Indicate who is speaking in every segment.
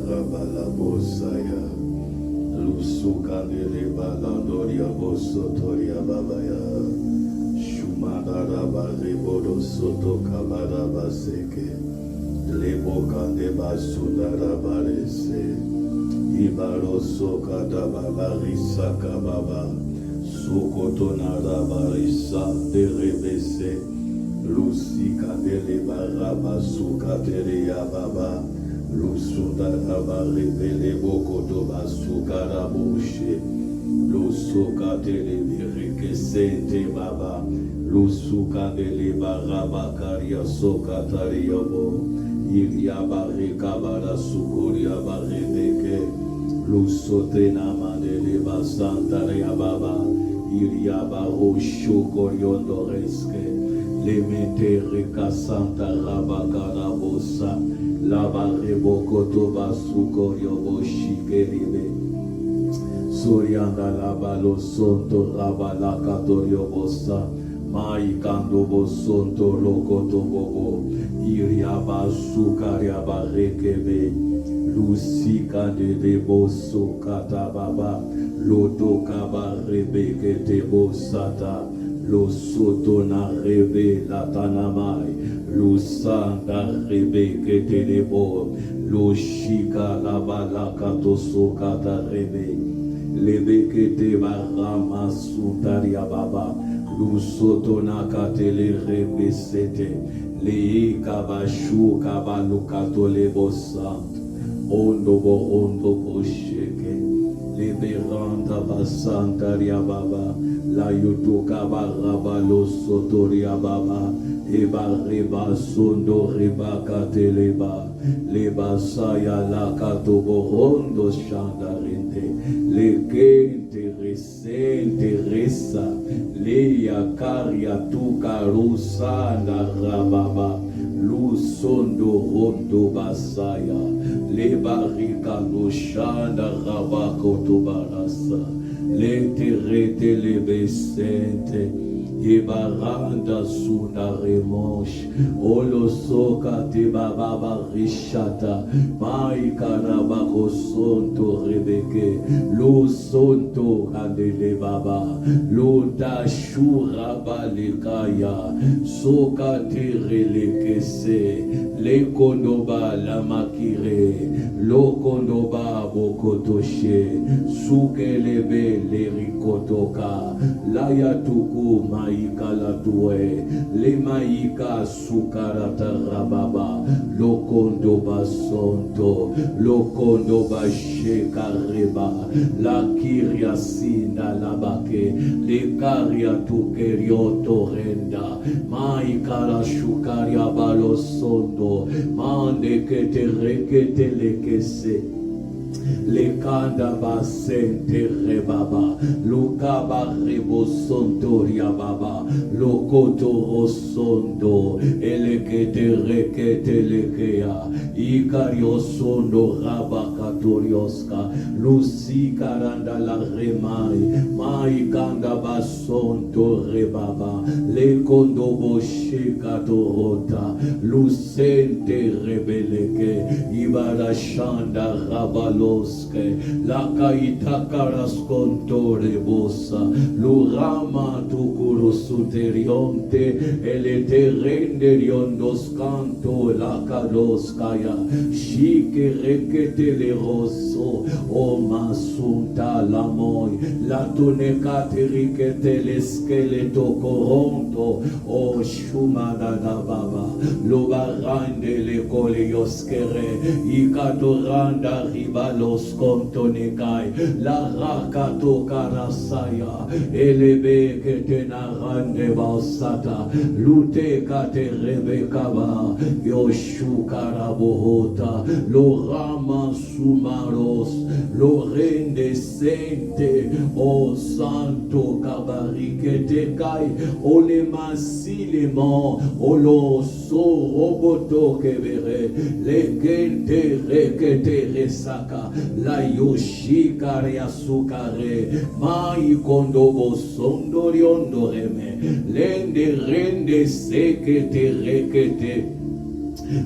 Speaker 1: rabala bosaya. Lusuka dele balandoria bosotoria babaya. Shumada rabale bodo soto kabara baseke. Leboka de basunda rabalese. Ibaro soka da babarisa kababa. Sokotona rabalisa de rebese. Lusika dele baraba suka dele yababa. Lusuda rabale bele bokoto basuka raboshe. Lusuka dele virike sente baba. Lusuka dele baraba karia soka tariyabo. Iriabare kabara sukoria bare deke. Lusote namadele basanta yababa. Iriabaro shokoriondo reske. Lemete rekasanta rabakara bosa. Lavare bokoto basukorio boshikeribe. Sorianda labalo sonto rabalakatorio bosa. Maikando bosonto lokoto bobo. Iriaba sukariaba rekebe. Lusika de deboso katababa. Loto kaba rebeke debosata. Lo soto na rebe latanamai. Lo santa rebe que te debo. Lo shika la balaka to sokata rebe. Lebe que te barama sutaria baba. Lo soto na katele rebe sete. Le kabashu kabalukato lebo sant. Ondo bo sheke. Lebe randa basanta ria baba. La yutuka baraba lo sotoria baba. Eba reba sondo reba kateleba. Leba saya la katobo rondo shandarinde. Le kente resente resa. Le yakaria tuka rusanda rababa. Lu sondo rondo basaya. Le barika no shanda rabakoto barasa. L'enterrete le besente, Ibaranda suna remosh, Olo soka te bababa rishata, Maikarabako sonto rebeke, Lo sonto kadele baba, Lo dashura balikaya, Soka te relekese, Le kondoba la makire, Lo kondoba bokotoshe, Suke lebe le rikotoka, Laya tuku maika la tuwe, Le maika sukarata rababa, Lo kondoba sonto, Lo kondoba shekareba, La kiria sinda labake, Le karia tukerio torenda, Maika la shukaria balo sonto, Mande kete rekete lekese, Le kanda basente rebaba, Lukaba rebo sontoria baba, Lokoto rosondo, Elekete rekete lekea, Ikario sondo rabakatorioska, Lusi karanda la remai, Maikanda basonto rebaba, Le kondo boshe katorota, Lucente rebeleke, Ibara shanda rabalo. La caita carascontore bossa, l'urama tucuro suterionte, e le terrende riondos canto la cadoscaya, chique requete le rosso, o masunta la moi, la tunecate riquete le scheleto coronto, o shumada da baba, lo barande le colioschere, i catoranda ribalo. Los contonekai, la rakato karasaya, elebe que te narande basata, lute kate rebekaba, yoshu karabohota, lo rama sumaros, lo rende sente, o santo kabarikete kai, o le masilemo, o lo so roboto kebere, le gente rekete resaka, la yoshikare asukare, mai kondobo sondoriondo reme, lende rende sekete rekete,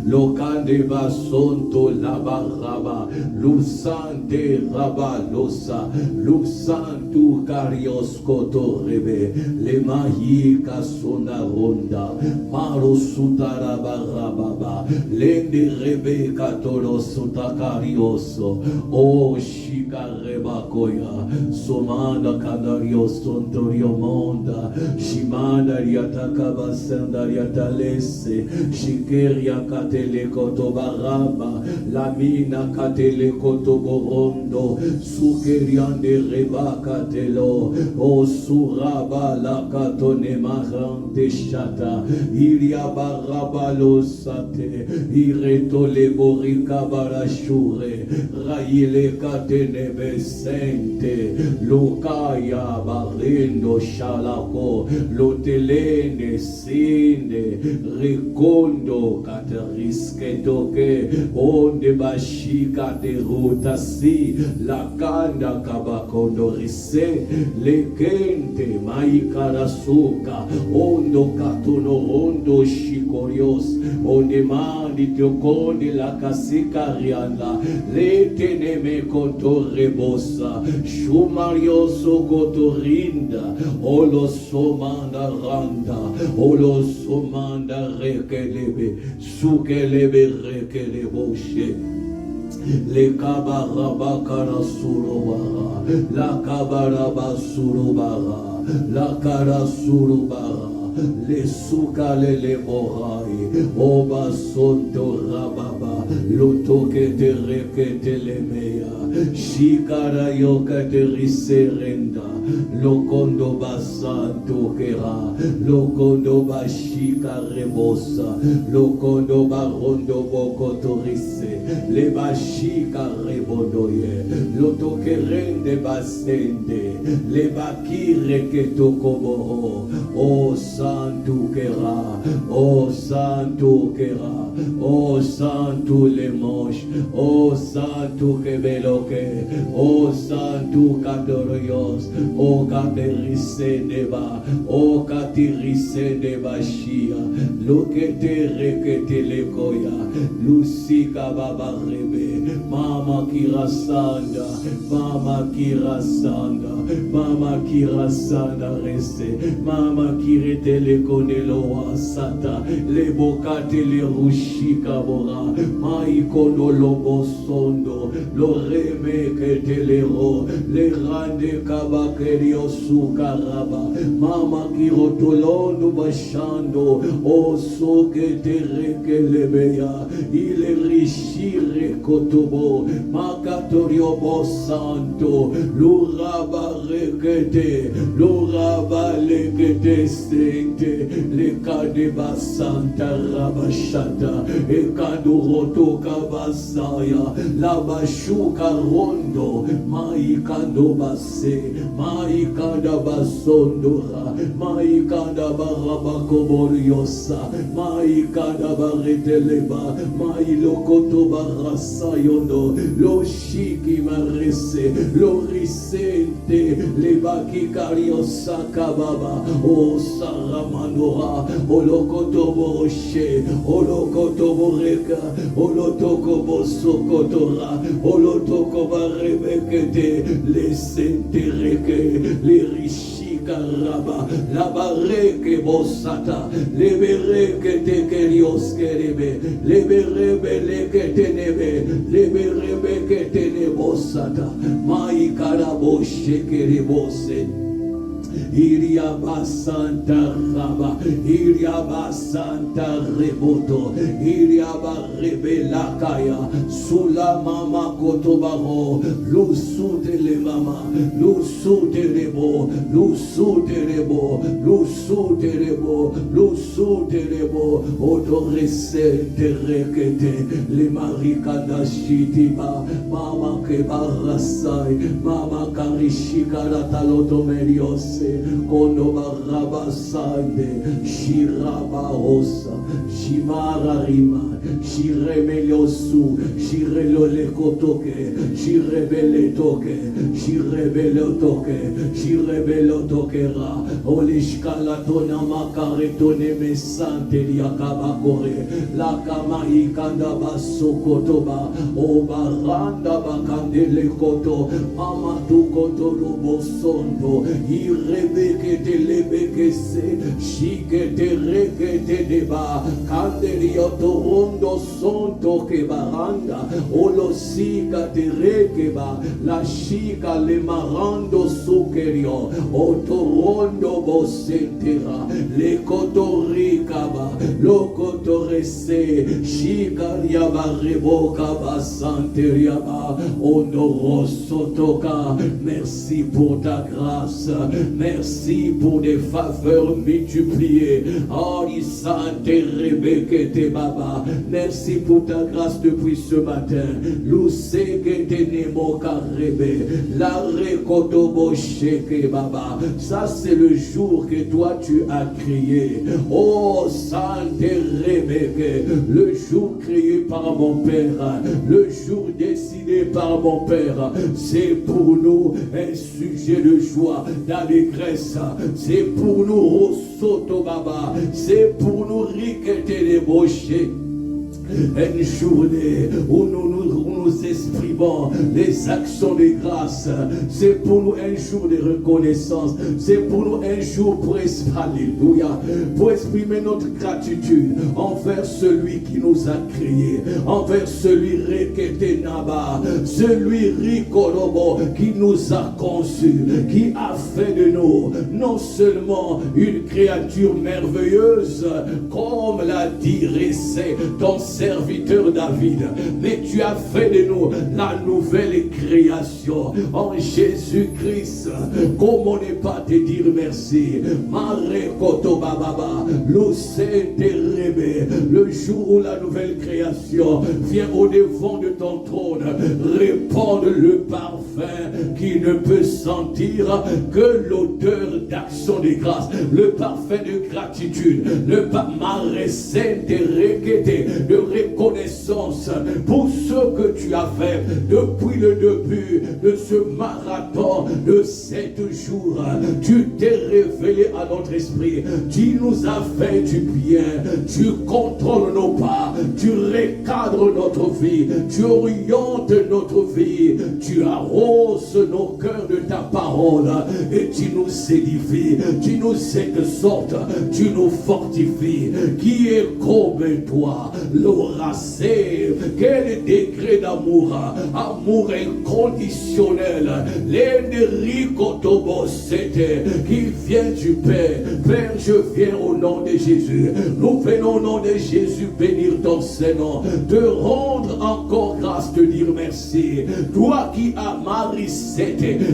Speaker 1: Lokande basonto labaraba, lusante rabalosa, lusantu karios koto rebe, le mahika sona ronda, maro sutarabarababa, lende rebe katoro sutakarioso, o shikareba koya, somanda kanario sontorio monda, shimanda riatakaba senda riatalese, shikeria katele koto baraba, lamina katele koto borondo, sukeriande reba katelo, o suraba la katone marante shata, iria baraba lo sate, ireto le borika barashure, raile katene besente, lokaya barendo shalako, lotelene sinde, recondo riske toke onde bashika de rutasi la kanda kabakondo rise lekente maikarasuka ondo katuno ondo shikorios onde mandi tokonde la kasika rianda leteneme konto rebosa shumarioso kotorinda olo somanda randa olo somanda rekelebe sukelebe rekeleboshe le kabaraba karasurubara la kabaraba surubara la karasurubara le sukale le morai oba sonto rababa lotoke te rekete le meya shikara yoka te riserenda lokondo basanto kera lokondo bashika rebosa lokondo barondo bokotorise le bashika rebodoye lotoke rende basende le bakire ke tokobo o santo kera o santo kera o santo le mosh o santo kebeloke o santo kadorios o katerise deba o katirise deba shia lokete rekete lekoya lusika baba rebe mama kirasanda mama kirasanda mama kirasanda reste mama kirete le konelo wasata le bokate le rushika bora maikono lobo sondo lo reme kete le ro le rande kabakerio sukaraba mama kirotolondo bashando o sokete rekelebeya ile rishire kotobo makatorio bo santo luraba rekete luraba lekete sente le kadeba santa rabashata e kaduroto kabasaya la bashuka rondo maikando base maikanda basondora maikanda barabakoboriosa maikanda bareteleba mailokoto barasa yondo lo shiki marese lo risente le baki kariosa kababa o saramanora o lokoto boroshe o lokoto boreka o lotoko bosokotora o lotoko barebekete le sentereke le rishi karaba la bareke bosata le bereke te kerios kerebe le berebe le ketenebe le berebe ketene bosata mai karabo shekere bose Iria basanta raba, iria basanta reboto, iria barebe lakaya, sula mama kotobaro, lusu tele mama, lusu telebo, lusu telebo, lusu telebo, lusu telebo, odorese terekete, le marikanda shitiba, mama kebarasai, mama karishika la taloto meriose. Kono baraba sande shiraba osa shimara rima shiremeliosu shirelole kotoke shirebele toke shirebele toke shirebe melotokera olishkala tona makare tone mesante liakabakore la kama ikanda basokotoba o baranda bakandele koto mama tu koto lobo sondo irebeke telebeke se shike tereke te deba kanderio torondo sonto ke baranda olosika tereke ba la shika le marando sukerio otorondo bosentera le kotorikaba lo kotorese shika yaba reboka basanteria ba onorosotoka. Merci pour ta grâce, merci pour des faveurs multipliées. Oh Sante Rebeke te baba, merci pour ta grâce depuis ce matin. Luseke te nemo karebe, la rekotobo sheke baba. Ça c'est le jour que toi tu as créé. Oh Sante Rebeke, le jour créé par mon Père, le jour décidé par mon Père. C'est pour nous un sujet de joie, d'allégresse. C'est pour nous Soto Baba, c'est pour nous riqueter les rochers. Une journée où nous exprimons les actions de grâce. C'est pour nous un jour de reconnaissance. C'est pour nous un jour pour alléluia, pour exprimer notre gratitude envers celui qui nous a créés, envers celui Rekete Naba, celui Rikolobo qui nous a conçus, qui a fait de nous non seulement une créature merveilleuse, comme l'a dit Ressé, ton serviteur David, mais tu as fait de nous la nouvelle création en Jésus-Christ. Comment ne pas te dire merci? Le jour où la nouvelle création vient au devant de ton trône, répandre le parfum qui ne peut sentir que l'odeur d'action de grâce, le parfum de gratitude, le parfum de reconnaissance pour ce que tu as fait depuis le début de ce marathon de 7 jours. Tu t'es révélé à notre esprit, tu nous as fait du bien, tu contrôles nos pas, tu recadres notre vie, tu orientes notre vie, tu arroses nos cœurs de ta parole et tu nous édifies, tu nous exhortes, tu nous fortifies. Qui est comme toi, l'oracé? Quel degré d'amour, amour inconditionnel, qui vient du Père. Père, je viens au nom de Jésus. Nous venons au nom de Jésus bénir ton Seigneur, te rendre encore grâce, te dire merci. Toi qui as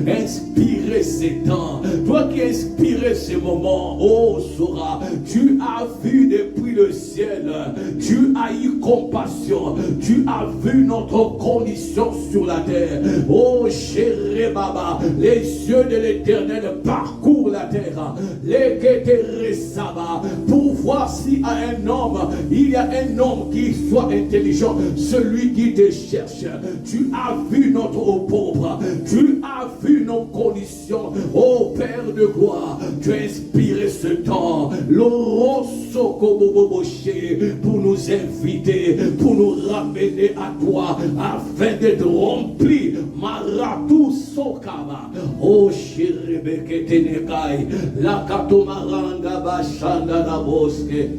Speaker 1: inspiré ces temps, toi qui as inspiré ces moments, oh Sora, tu as vu depuis le ciel, tu as eu compassion, tu as vu notre condition sur la terre. Oh chéri Baba, les yeux de l'Éternel parcourent la terre, les Keteresaba, pour voir si à un homme, il y a un homme qui soit intelligent, celui qui te cherche. Tu as vu notre pauvre, tu as vu nos conditions, ô Père de gloire, tu as inspiré ce temps, pour nous inviter, pour nous ramener à toi, afin d'être remplis. Maratou Sokaba, oh Shirebeke Tenekai, la Katomaranga Bashanda la Bosque.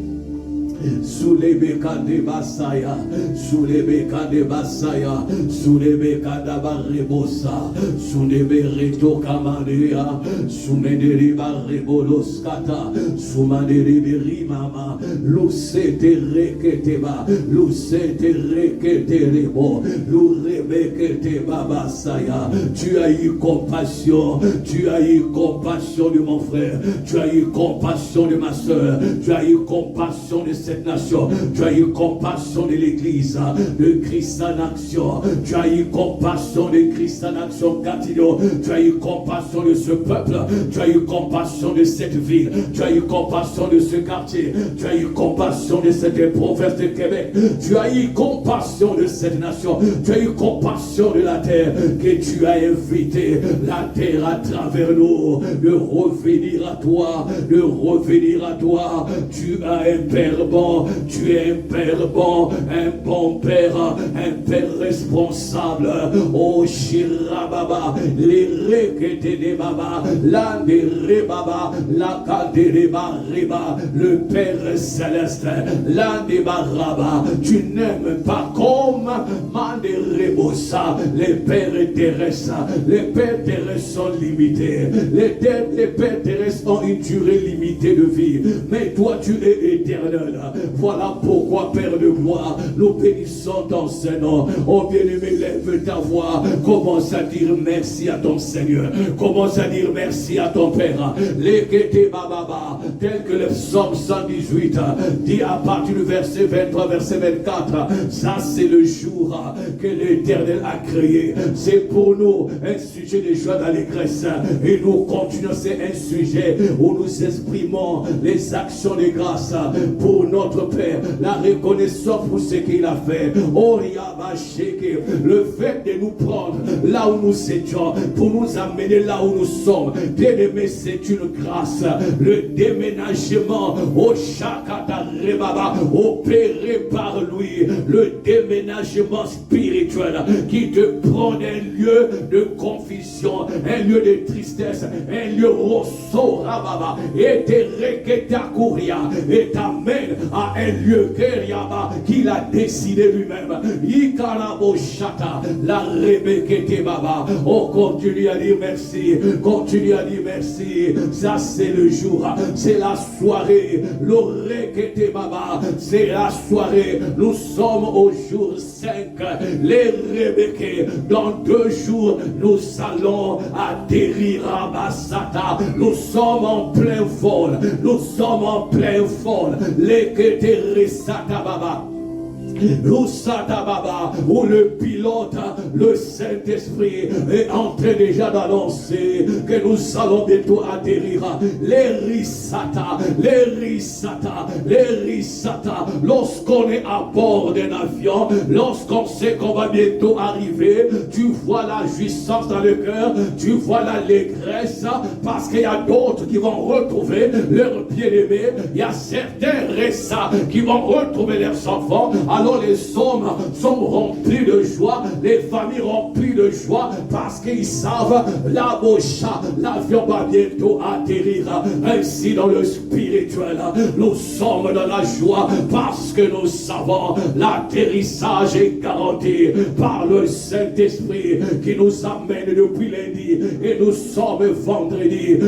Speaker 1: Soulebeka de Basaya, Soulebeka de Basaya, Soulebeka de Barrebosa, Soulebereto Kamadea, Soumederi Barreboloskata, Soumaderi Berimama, Lucete Reketeba, Lucete Reketerebo, Lurebekete Babasaya. Tu as eu compassion, tu as eu compassion de mon frère, tu as eu compassion de ma soeur, tu as eu compassion de cette nation. Tu as eu compassion de l'église de Christ en action. Tu as eu compassion de Christ en action, Gatineau. Tu as eu compassion de ce peuple. Tu as eu compassion de cette ville. Tu as eu compassion de ce quartier. Tu as eu compassion de cette province de Québec. Tu as eu compassion de cette nation. Tu as eu compassion de la terre que tu as invité la terre à travers nous de revenir à toi, de revenir à toi. Tu as un Père bon, tu es un Père bon, un bon Père, un Père responsable. Oh Shirababa, les rekete de baba, la de rebaba, la kadereba reba, le Père céleste, la de baraba. Tu n'aimes pas comme Manderebosa, les pères terrestres. Les pères terrestres sont limités. Les pères terrestres ont une durée limitée de vie. Mais toi, tu es éternel. Voilà pourquoi, Père de gloire, nous bénissons ton Seigneur. Oh bien-aimé, lève ta voix. Commence à dire merci à ton Seigneur. Commence à dire merci à ton Père. Lekete bababa, tel que le psaume 118 dit à partir du verset 23, verset 24. Ça, c'est le jour que l'Éternel a créé. C'est pour nous un sujet de joie d'allégresse. Et nous continuons, c'est un sujet où nous exprimons les actions de grâce pour notre Père, la reconnaissance pour ce qu'il a fait. Oh, le fait de nous prendre là où nous étions, pour nous amener là où nous sommes. Bien aimé, c'est une grâce. Le déménagement, au Shakata Rebaba, opéré par lui, le déménagement spirituel qui te prend un lieu de confusion, un lieu de tristesse, un lieu rosso rababa, et te reketa kuria, et t'amène à un lieu qu'il a décidé lui-même. Ikaraboshata, la rebekete baba. Oh, continue à dire merci, continue à dire merci. Ça, c'est le jour, c'est la soirée, le rekete baba, c'est la soirée. Nous sommes au jour 5, les Rebeke. Dans 2 jours, nous allons atterrir à Bassata. Nous sommes en plein vol. Nous sommes en plein vol. Les Keterisata Baba. Baba, où le pilote, le Saint-Esprit est en train déjà d'annoncer que nous allons bientôt atterrir. Les Risata, les Risata, les Risata. Lorsqu'on est à bord d'un avion, lorsqu'on sait qu'on va bientôt arriver, tu vois la jouissance dans le cœur, tu vois l'allégresse, parce qu'il y a d'autres qui vont retrouver leurs bien-aimés. Il y a certains Ressa qui vont retrouver leurs enfants. Alors les hommes sont remplis de joie, les familles remplies de joie, parce qu'ils savent la bocha, l'avion va bientôt atterrir. Ainsi dans le spirituel, nous sommes dans la joie, parce que nous savons l'atterrissage est garanti par le Saint-Esprit qui nous amène depuis lundi et nous sommes vendredi.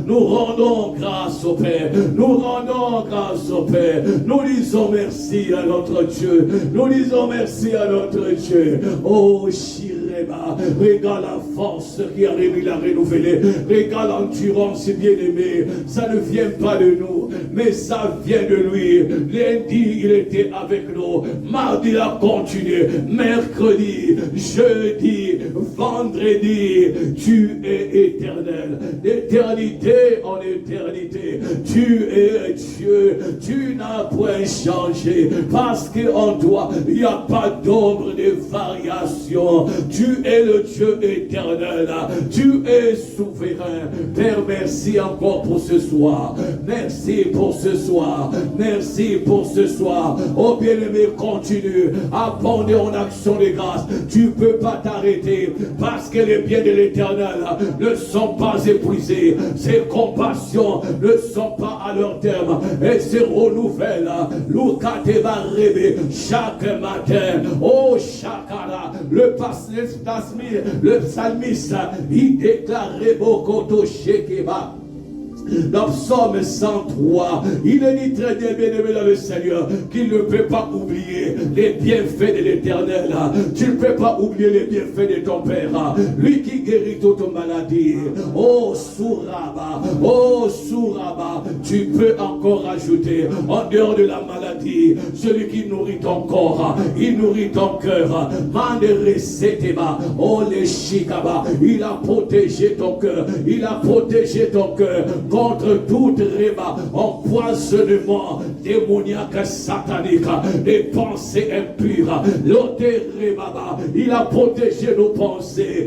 Speaker 1: Nous rendons grâce au Père, nous rendons grâce au Père, nous disons merci à notre Dieu. Nous disons merci à notre Dieu. Oh, Shireba, regarde la force qui arrive, il a renouvelé. Regarde l'endurance, bien-aimé. Ça ne vient pas de nous, mais ça vient de lui. Lundi, il était avec nous. Mardi, il a continué. Mercredi, jeudi, vendredi, tu es éternel. D'éternité en éternité, tu es Dieu. Tu n'as point changé. Parce qu'en toi, il n'y a pas d'ombre de variation. Tu es le Dieu éternel. Tu es souverain. Père, merci encore pour ce soir. Merci pour ce soir. Merci pour ce soir. Oh bien-aimé, continue. Abondez en action de grâce. Tu ne peux pas t'arrêter parce que les biens de l'éternel ne sont pas épuisés. Ses compassions ne sont pas à leur terme. Et se renouvellent. Chaque matin, oh Shakara, le psalmiste, il déclare Bokoto Shekeba. Dans Psaume 103, il est dit très bien, bien-aimé dans le Seigneur, qu'il ne peut pas oublier les bienfaits de l'Éternel. Tu ne peux pas oublier les bienfaits de ton Père. Lui qui guérit toute maladie. Oh Souraba, tu peux encore ajouter, en dehors de la maladie, celui qui nourrit ton corps, il nourrit ton cœur. Oh les Shikaba, il a protégé ton cœur, il a protégé ton cœur contre toute empoisonnement démoniaque, satanique, des pensées impures. Il a protégé nos pensées.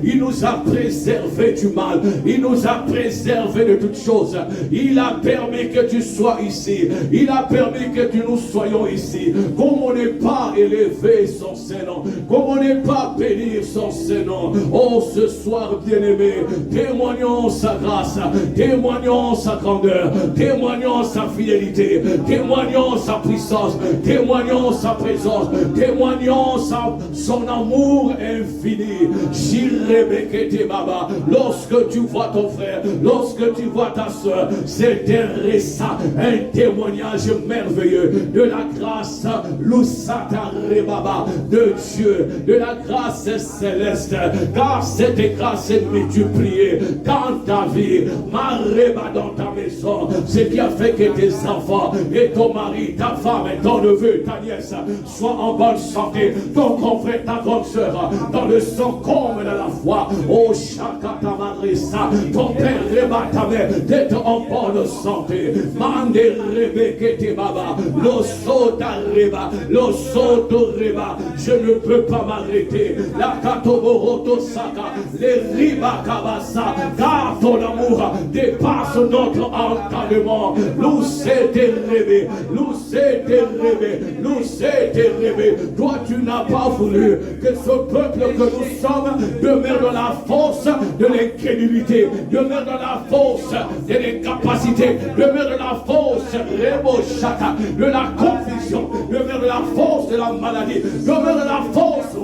Speaker 1: Il nous a préservé du mal. Il nous a préservé de toutes choses. Il a permis que tu sois ici. Il a permis que nous soyons ici. Comme on n'est pas élevé son Saint-Nom, comme on n'est pas béni son Saint-Nom. Oh, ce soir, bien-aimé, témoignons sa grâce, témoignons sa grandeur, témoignons sa fidélité, témoignons sa puissance, témoignons sa présence, témoignons son amour infini. Lorsque tu vois ton frère, lorsque tu vois ta soeur, c'est un témoignage merveilleux de la grâce de Dieu, de la grâce céleste, car cette grâce est multipliée dans ta vie, dans ta maison, ce qui a fait que tes enfants et ton mari, ta femme et ton neveu, ta nièce soient en bonne santé, ton grand frère, ta grande soeur, dans le sang comme dans la foi. Oh Shakata Marissa, ton père ta mère, d'être en bonne santé. Mande Rebekete Baba, Losoto Reba, je ne peux pas m'arrêter. La Katoboroto Saka, les Riba Kabasa, car ton amour dépasse notre entendement. Nous c'est rêvé, nous c'est rêvé, nous c'est rêvé. Toi tu n'as pas voulu que ce peuple que nous sommes demeure dans la force de l'incrédulité, demeure dans la force de l'incapacité, demeure dans la force de la confusion, demeure dans la force de la maladie, demeure dans la force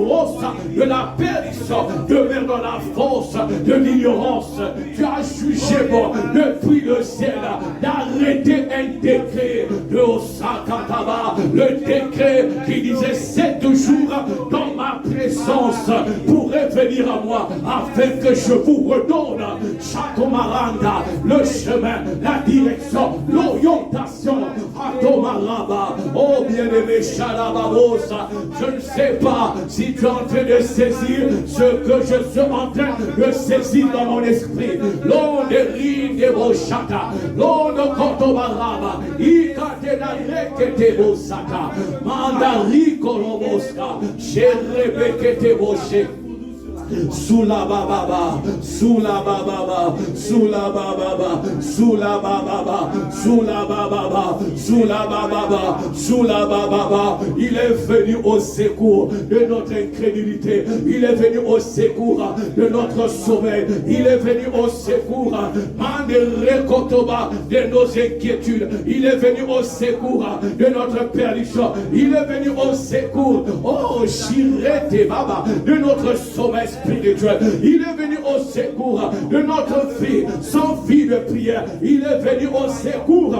Speaker 1: de la perdition, demeure dans la force de l'ignorance. Tu as jugé bon depuis le ciel d'arrêter un décret de Osakataba, le décret qui disait 7 jours dans ma présence pourrait venir à moi afin que je vous redonne Chakomaranda, le chemin, la direction, l'orientation. Atomaraba, oh bien-aimé Chalababosa, je ne sais pas si tu es en train de saisir ce que je suis en train de saisir dans mon esprit. L'on de Boshata, l'on de Kotobaraba, Ikatena Rekete Bosaka, Mandari Koroboska, Cherebekete Boshe. Sula baba, sula baba, sula baba, sula baba, sula baba, sula baba, sula baba. Il est venu au secours de notre incrédulité. Il est venu au secours de notre sommeil. Il est venu au secours de nos inquiétudes. Il est venu au secours de notre perdition. Il est venu au secours, oh Chirete Baba, de notre sommeil spirituel. Il est venu au secours de notre vie, sans vie de prière. Il est venu au secours.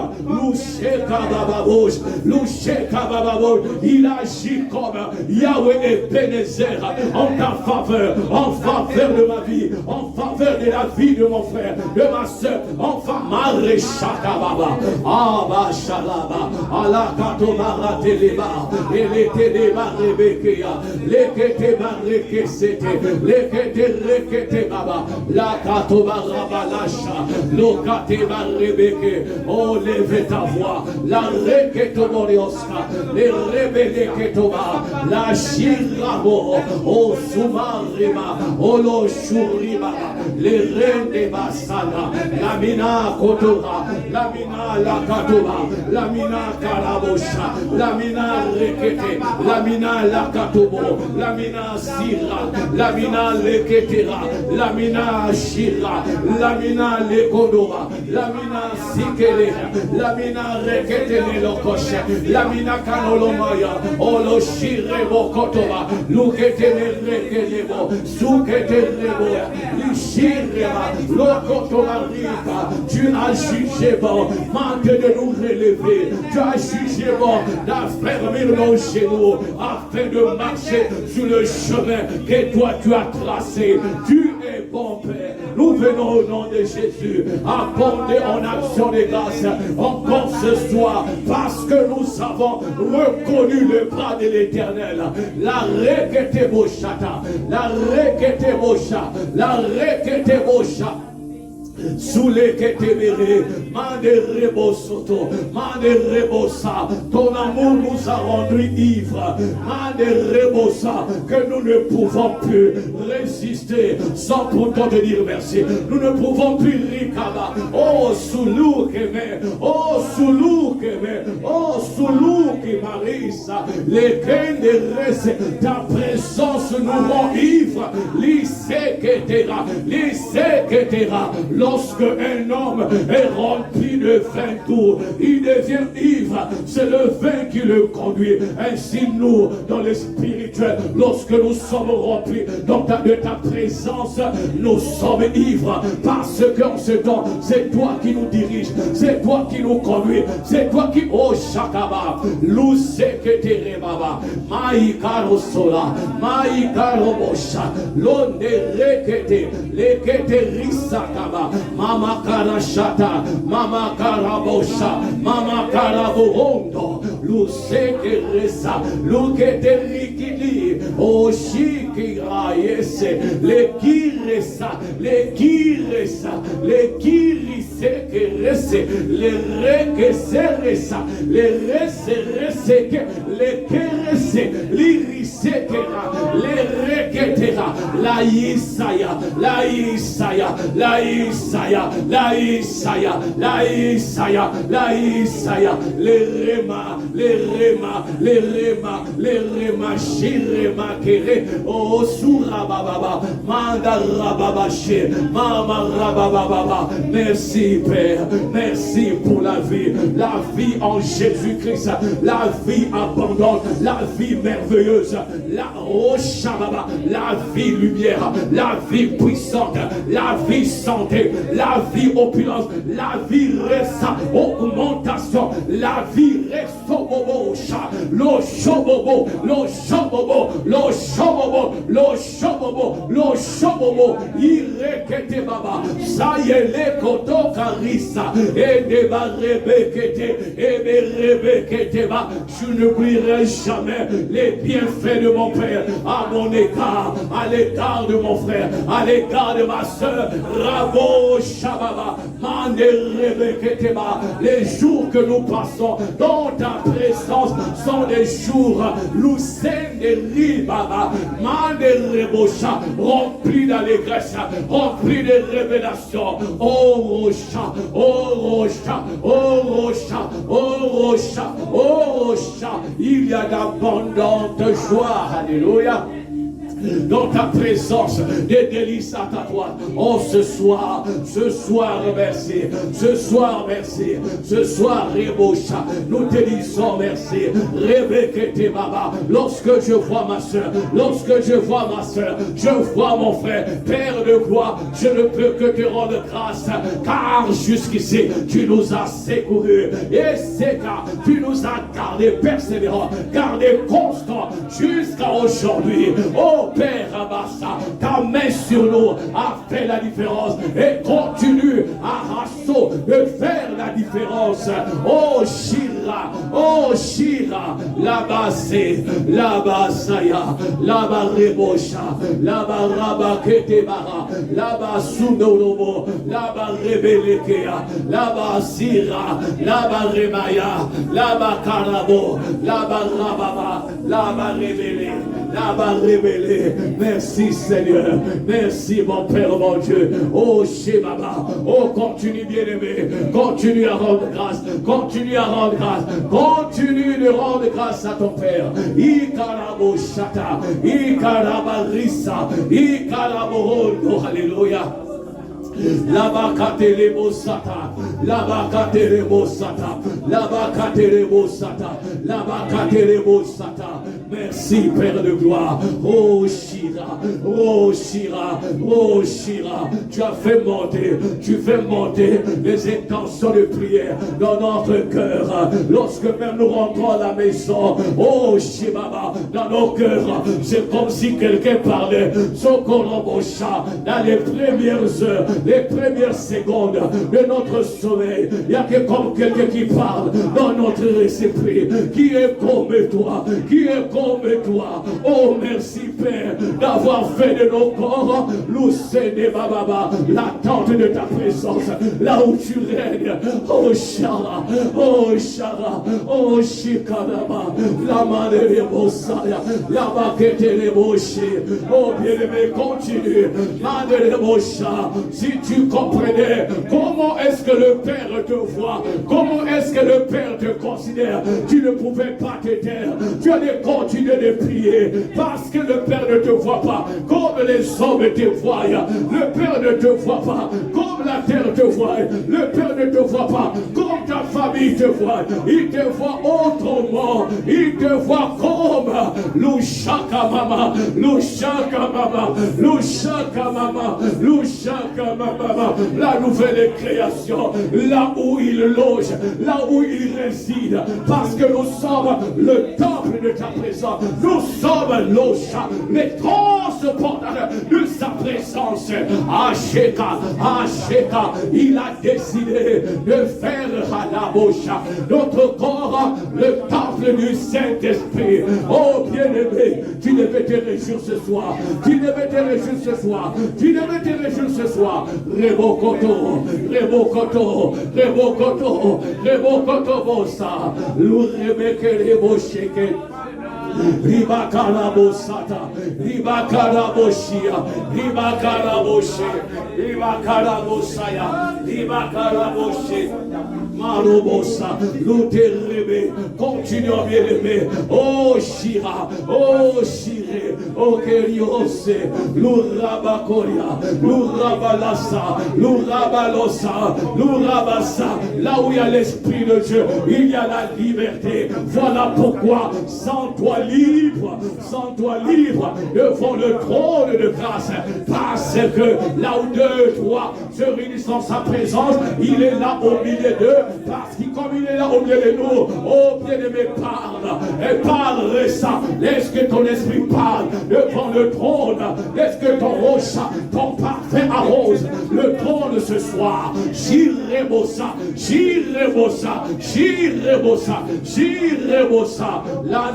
Speaker 1: Il agit comme Yahweh et Bénézer en ta faveur, en faveur de ma vie, en faveur de la vie de mon frère, de ma soeur, en faveur de Shakababa, Abba Shalaba, Alakatomara Teleba, Eleteleba Rebekea, Leketeba Rekesete, Lekete Rekete Baba, Lakatobara Balasha, Lokateba Rebeke. Oh, lève ta voix, la Reketoborioska, les Rebele Ketoba, la Shirabo, oh Sumarima, oh lo Shuriba, les reines de Basana, la Mina Kotora, la Mina Lakatoba, la Mina Kalabosha, la Mina Rekete, la Mina Lakatobo, la Mina Sira, la Mina Leketera, la Mina Shira, la Mina Lekodora, la Mina Sikele, la Mina Rekete Lokoshe, la Mina Kanolomaya, Olo Shirebo Kotoba, Lukete Rekelebo, Sukete Rebo, Tu as jugé bon, maintenant de nous relever. Tu as jugé bon d'affermir nos genoux afin de marcher sur le chemin que toi tu as tracé. Tu es bon Père. Nous venons au nom de Jésus apporter en action de grâce encore ce soir parce que nous avons reconnu le bras de l'Éternel. La requête bochata, la requête bocha, la requête bocha. Sous les ketébérés, mande rebosoto, mande rebosa, ton amour nous a rendu ivres, mande rebosa, que nous ne pouvons plus résister sans pourtant te dire merci. Nous ne pouvons plus ricaba, oh soulou que oh soulou que oh soulou que marisa, les kenderes, ta présence nous rend ivres, lycée que tera, lorsque un homme est rempli de vin doux, il devient ivre. C'est le vin qui le conduit. Ainsi nous, dans le spirituel, lorsque nous sommes remplis de ta présence, nous sommes ivres. Parce qu'en ce temps, c'est toi qui nous dirige, c'est toi qui nous conduit, c'est toi qui... Oh Shakaba, Lousse que te rebaba, Maïkaro sola, Maïkaro bosha, l'onde rekete, lekete risakaba. Mama karashata, mama karabosha, mama karabohondo, luseke resa, lukete rikili, oshikira yese, le kiresa, le kiresa, le kiriseke rese, le rekese resa, le rese reseke, le kerese, lirisekera, le reketera, la Isaya, la Isaya, la Isaya, la Isaya, la Isaya, la Isaya, les rema, les rema, les rema, les rema, shirema kere, oh surababa, mandarababashe, mama rabababa. Merci Père, merci pour la vie en Jésus-Christ, la vie abondante, la vie merveilleuse, la Roshababa, la vie lumière, la vie puissante, la vie santé, la vie opulence, la vie resta augmentation, la vie restobobo, lo shobobo, lo shobobo, lo shobobo, lo shobobo, lo shobobo, irekete baba, sayele koto karisa, et deba rebekete, et rebekete ba. Je n'oublierai jamais les bienfaits de mon Père à mon égard, à l'égard de mon frère, à l'égard de ma soeur. Rabo Shababa, Mande Rebeketeba. Les jours que nous passons dans ta présence sont des jours Lucène de Ribaba, Mande Rebosha, remplis d'allégresse, remplis de révélations. Oh Rocha, oh Rocha, oh Rocha, oh Rocha, oh Rocha, il y a d'abondante joie. Alléluia. Dans ta présence, des délices à ta toi. Oh, ce soir, merci. Ce soir, merci. Ce soir, Rebocha, nous te disons merci. Rebekete Baba, lorsque je vois ma soeur, je vois mon frère, Père de gloire, je ne peux que te rendre grâce, car jusqu'ici, tu nous as secourus. Et c'est car tu nous as gardés persévérants, gardés constants jusqu'à aujourd'hui. Oh, Père Abassa, ta main sur nous a fait la différence et continue à Rasso de faire la différence. Oh Shira, là-bas c'est, là-bas Saya, là-bas Rebosha, là-bas Rabaketebara, là-bas Sunonomo, là-bas Rebelekea, là-bas Sira, là-bas Remaya, là-bas Karabo, là-bas Rababa, là-bas Rebele, là-bas Rebele. Merci Seigneur, merci mon Père, mon Dieu. Oh Shebaba, oh continue bien-aimé, continue à rendre grâce, continue à rendre grâce, continue de rendre grâce à ton Père. Ikarabo Shata, Ikarabarissa, Ikarabo, alléluia. Labakatelebo sata, Là-bas, Katerebo Sata. Là-bas, Katerebo Sata. Là-bas, Katerebo Sata. Merci, Père de gloire. Oh, Shira. Oh, Shira. Oh, Shira. Tu fais monter les intentions de prière dans notre cœur. Lorsque même nous rentrons à la maison, oh, Shibaba, dans nos cœurs, c'est comme si quelqu'un parlait. Sokorobosha, dans les premières heures, les premières secondes de notre sommeil, il y a comme quelqu'un qui parle dans notre esprit, qui est comme toi, qui est comme toi. Oh, merci Père d'avoir fait de nos corps l'Oussene Bababa, l'attente de ta présence, là où tu règnes. Oh Shara, oh Shara, oh Shikaraba, la main de Mosaya, la baquette de Moshe. Oh bien-aimé, continue. Si tu comprenais comment est-ce que le Père te voit, comment est-ce que le Père te considère, tu ne pouvais pas te taire. Tu allais continuer de prier parce que le Père ne te voit pas comme les hommes te voient. Le Père ne te voit pas comme la terre te voit. Le Père ne te voit pas comme ta famille te voit. Il te voit autrement. Il te voit comme Louchaka Mama, Louchaka Mama, Louchaka Mama, Louchaka Mama, la nouvelle création, là où il loge, là où il réside, parce que nous sommes le temple de ta présence, nous sommes l'Osha, les transporteurs de sa présence. Asheka, Asheka, il a décidé de faire à la bouche notre corps le temple du Saint-Esprit. Oh bien-aimé, tu devais te réjouir ce soir, tu devais te réjouir ce soir, tu devais te réjouir ce soir. Rebokoto, Rebokoto, Rebokoto, Rebokoto Bosa, Lourebeke Rebosheke. Ribakarabosata, Ribakaraboshia, Ribakaraboshe, Ribakarabosaya, Ribakaraboshe, Marobosa, Louterebe, continuons bien aimé. Oh Shira, oh Shire, oh Keriose, Lourabakoria, Lourabalasa, Lourabalosa, Lourabasa, là où il y a l'Esprit de Dieu, il y a la liberté. Voilà pourquoi, sans toi libre devant le trône de grâce, parce que là où deux, trois se réunissent en sa présence, il est là au milieu d'eux, parce qu'il comme il est là au milieu de nous. Oh bien-aimé, parle, et parle ça, laisse que ton esprit parle devant le trône, laisse que ton rocha, ton parfait arrose le trône ce soir. Jirebosa, Jirebosa, Jirebosa, Jirebosa, la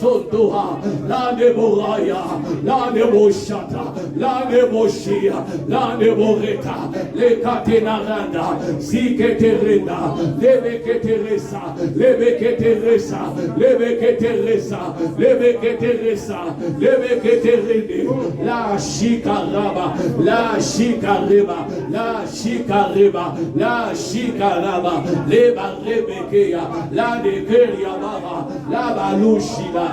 Speaker 1: Sotoha, la Neboraya, la Neboshata, la Neboshia, la Neboreta, le Catenaranda, Ziketerenda, Lebeketeresa, Lebeketeresa, Lebeketeresa, Lebeketeresa, Lebeketerende, la Chikaraba, la Chikareba, la Chikareba, la Chikaraba, Leba Rebekea, la Nekeriabara, la Balushida,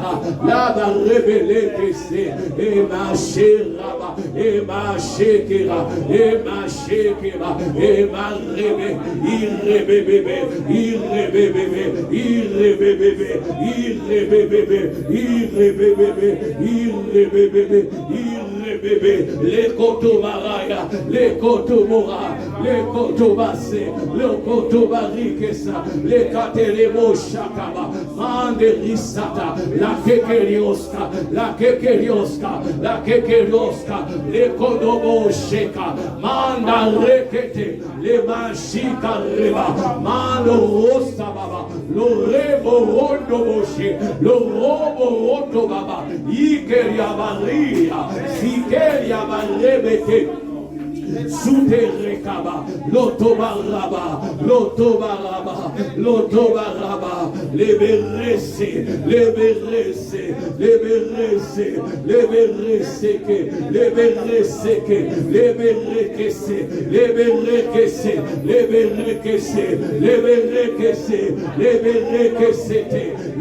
Speaker 1: la Barebele Kese, et ma Sheraba, et ma Shekera, et ma Shekera, et ma Rebe, Irrebebe, Irrebebe, Irrebebe, Irrebebe, Irrebebe, Irrebebe, Irrebebe, les Kotomaraya, les Kotomora, les Kotobasse, le Kotobarikesa, les Katerebo Shakaba, Manderisata, la Kekerioska, la Kekerioska, la Kekerioska, les Kodobo Sheka, Manda Rekete, les Machika Reba, Mando Rosta Baba, le Rebo Rondo Boshe, le Robo Rondo Baba, Ikeria Maria, Sikeria Marebeke. Souterekaba, Lotobaraba, Lotobaraba, Lotobaraba, Liberese, liberese, liberese, liberese, liberese, liberese, liberese, liberese, liberese, liberese,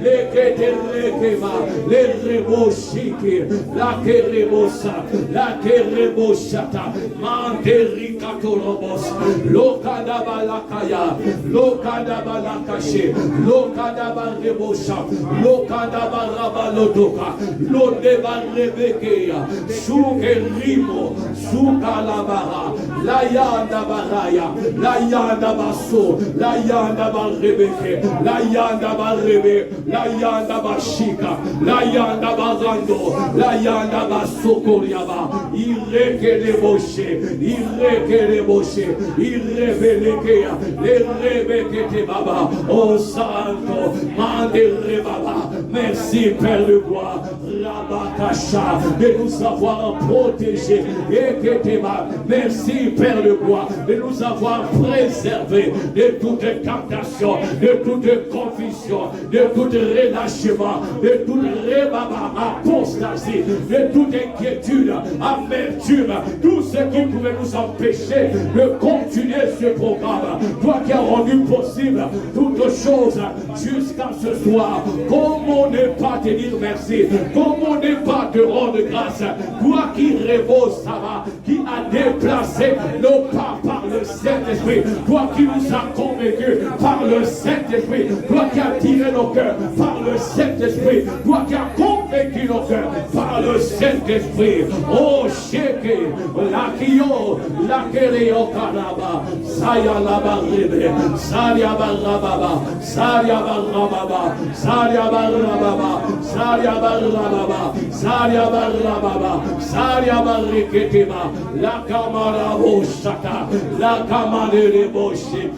Speaker 1: leketerekema, lereboshiki, lakerebosa, lakereboshata, manderikatorobos, lokadabalakaya, lokadabalakashe, lokadabarebosha, lokadabarabalodoka, lodebarebekea, sukerimo, sukalabara, layanda baraya, layanda baso, layanda barebeke, layanda barebe, layanda bashika, layanda barando, layanda basokoriaba, irekeleboshe, irekeleboshe, irebelekea, lerebekete baba, oh santo, mandere baba, merci Père de gloire, Rabakasha, de nous avoir protégés, merci Père de gloire, de nous avoir préservés de toute tentation, de toute confusion, de tout relâchement, de toute apostasie, de toute inquiétude, amertume, tout ce qui pouvait nous empêcher de continuer ce programme. Toi qui as rendu possible toutes choses jusqu'à ce soir, comment ne pas te dire merci? Comment ne pas te rendre grâce? Toi qui rêves, ça va, qui a déplacé nos pas par le Saint-Esprit, toi qui nous as convaincus par le Saint-Esprit, toi qui as tiré nos cœurs par le Saint-Esprit, toi qui as convaincu nos cœurs par le Saint-Esprit. Oh, Sheke, Lakio, Lakereo Karaba, Saya Labarebe, Saria Barababa, Saria Barababa, Saria Barababa, Saria Barababa, Saria Barababa, Saria Bariketeba, La Kamara Boshata, La Kamare Boshi.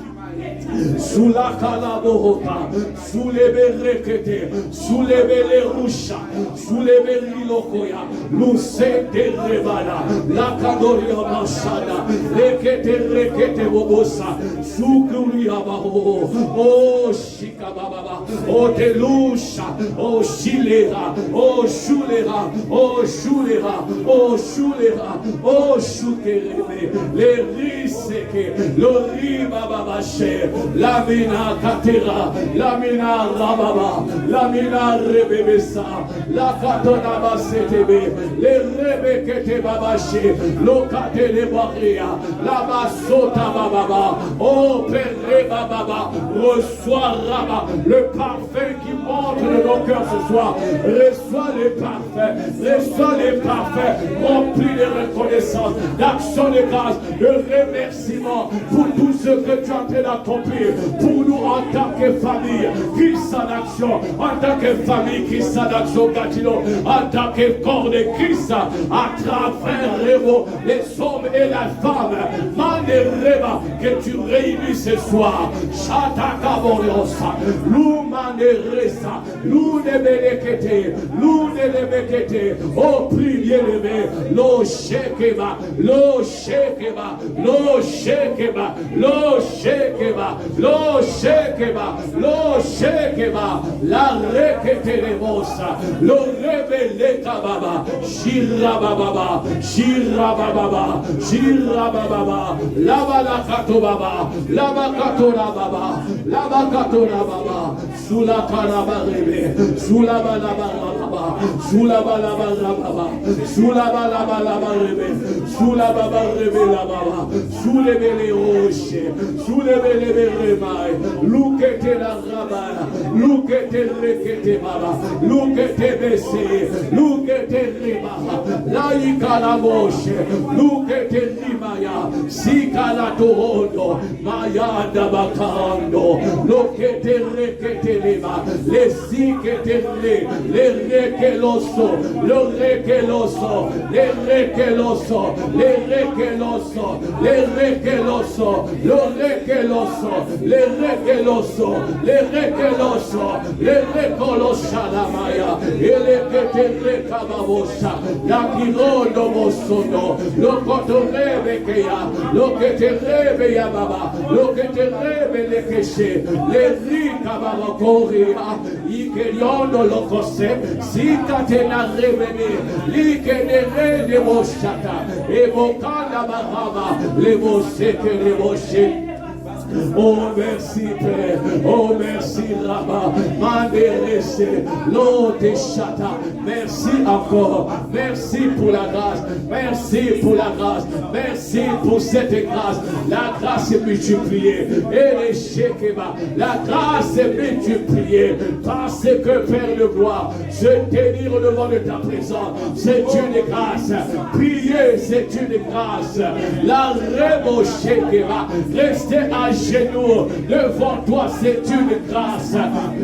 Speaker 1: Sous la calabohota, sous les berekete, sous les belerusha, sous les berilokoya, l'usete revada, la cadoria machada, rekete bobosa, sous kuria baho, oh shikababa, oh telusha, oh shilera, oh shulera, oh shulera, oh shulera, oh shukerebe, les riseke, l'oriba babache. Lamina Katera, Lamina Rababa, Lamina Rebebesa, La Katonaba Setebe, les Rebekete Babache, Lokate de Baria, La Basota Bababa, oh Père Bababa, reçois Rabba, le parfum qui monte de nos cœurs ce soir, reçois les parfums, reçois les parfums, remplis de reconnaissance, d'action de grâce, de remerciement pour tout ce que tu as en train d'accomplir. Pour nous en tant que famille, Christ en action, en tant que famille, Christ en action, Gatineau, en tant que corps de Christ, à travers les hommes et la femme, Manereba, que tu réunis ce soir, Chataka Boriosa, Loumaneresa, Lounebelekete, Lounebelekete, oh prix bien aimé, lo shekeba, lo shekeba, lo shekeba, lo shekeba. Lo shekeba, la reketeremosa, lo rebeleka baba, shirababa, shirababa, shirababa, labalakato baba, labakatora baba, labakatora baba, sula karabarebe, sula balabaraba, sula balabaraba, sula balabalabarebe, sula babarebe la baba, sule bele roche, sule bele remai, lukete la rabaya, lukete rekete baba, lukete bese, lukete rebaba, laika la moshe, lukete rimaya, sika la torondo, mayanda bakando, lukete rekete leba, le sikete le rekeloso, le rekeloso, le rekeloso, le rekeloso, le rekeloso, le rekeloso, le rekeloso, le rekeloso, le rekolosa la maya, ele kete rekababosa, la kirondo mosono, lo kotorebe keya, lo keterebe ya baba, lo keterebe le keshe, le rikababa korea, ikeliondo lo kose, sikatena rebene, likenere de moshata, evokanda baraba, le moseke le moshe. Oh merci Père, oh merci Rabbah, Manderese, l'autre chata, merci encore, merci pour la grâce, merci pour la grâce, merci pour cette grâce, la grâce est multipliée, et les shekeba, la grâce est multipliée, parce que Père de gloire, je t'élire au devant de ta présence, c'est une grâce, prier c'est une grâce, la rebo shekeba, rester à genoux devant toi, c'est une grâce.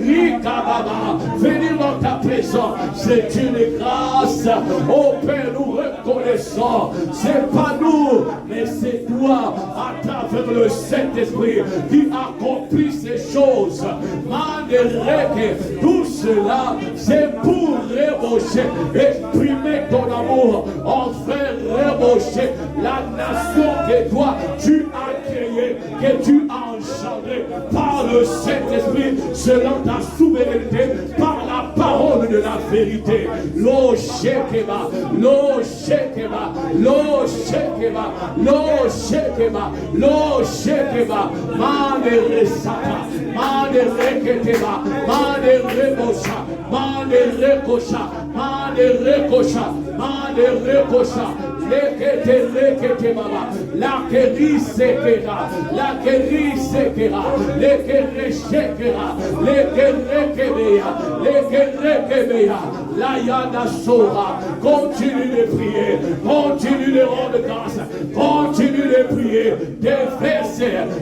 Speaker 1: Rikababa, venir dans ta présence, c'est une grâce. Oh Père, nous reconnaissons, c'est pas nous, mais c'est toi, à travers le Saint-Esprit, qui accomplit ces choses. Mandereke, tout cela, c'est pour rebaucher, exprimer ton amour, enfin rebaucher la nation que toi, tu as créée, que tu as engendré par le Saint-Esprit selon ta souveraineté, par la parole de la vérité. Lo shekeba, lo shekeba, lo shekeba, lo shekeba, lo shekeba, mane resaka, mane reketeba, mane rebosha, mane rekosha, mane rekosha, mane rekosha. Lekete baba, la keri sekera, la keri sekera, le kere shekera, le kere kebeya, le kere kebeya, la yada sora. Continue de prier, continue de rendre grâce, continue de prier,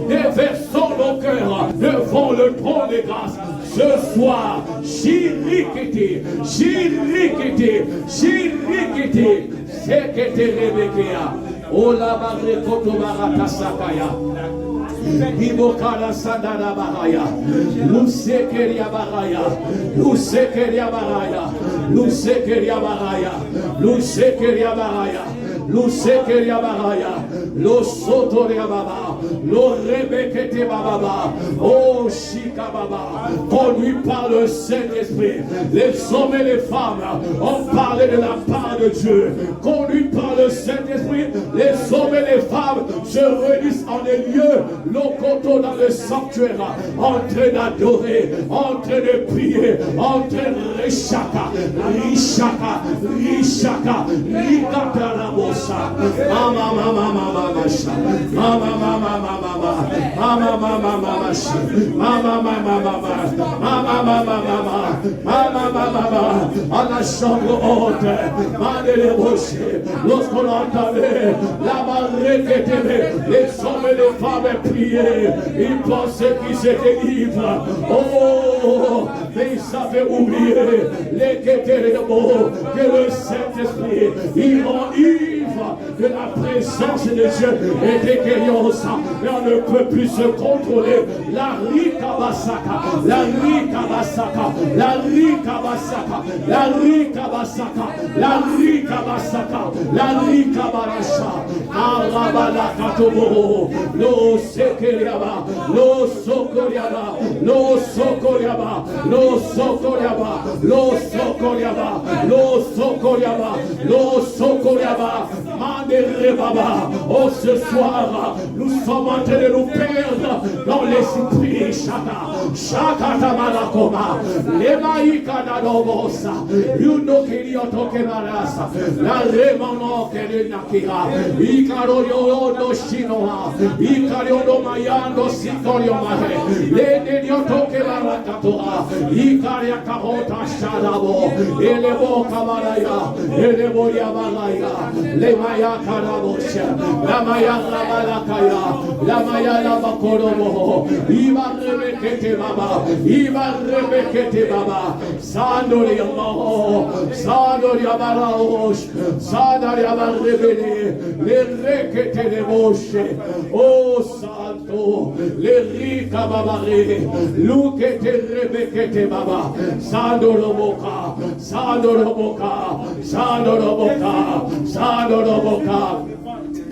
Speaker 1: déversons nos cœurs devant le trône de grâce. Ce soir, chirikiti, chirikiti, chirikiti. Sekete rebekea, ola bagre koto barata sakaya, ibokala sandara baraya, lusekeria baraya, lusekeria baraya, lusekeria baraya, lusekeria baraya, lusekeria baraya, lo sotoria baba, lo rebekete baba, oh shika baba, conduit par le Saint-Esprit, les hommes et les femmes ont parlé de la part de Dieu. Conduit par le Saint-Esprit, les hommes et les femmes se réunissent en des lieux locaux dans le sanctuaire, en train d'adorer, en train de prier, en train de rishaka, rishaka, rishaka, rikata la bossa, mama mama mama mama mama mama mama mama mama mama mama mama mama mama à la chambre haute, mandez lorsqu'on entendait la marée qui était, les hommes et les femmes prier, ils pensaient qu'ils étaient ivres. Oh, mais ils savaient oublier les mots que le Saint-Esprit, ils rend ivre de la présence de Dieu et des guérissons. Mais on ne peut plus se contrôler. La rika basaka, la rika basaka, la rika basaka, la rika basaka, la rika basaka, la rika barasha, arabala katobo, lo sekeriaba, lo sokoriaba, lo sokoriaba, lo sokoriaba, lo sokoriaba, lo sokoriaba, lo sokoriaba, mandere baba. Oh, ce soir, nous sommes en train de nous perdre dans l'esprit. Shaka tamalakoma, lemaika na dobosa, yuno kirioto kemarasa, la remano kere nakira, ikaro yodo shinoha, ikaro no mayando sikorio mahe, le denioto kemarakatora, ikaria karota sharabo, elebo kamaraya, elebo yabalaya, lema maya karabosha, la maya rabalakaya, la maya labakorobo, iba rebekete baba, iba rebekete baba, sandori amaho, sandori abaraosh, sandori abarebele, le rekete de boshe, oh santo, le rika babare, lukete rebekete baba, sandoroboka, sandoroboka, sandoroboka, sandoroboka.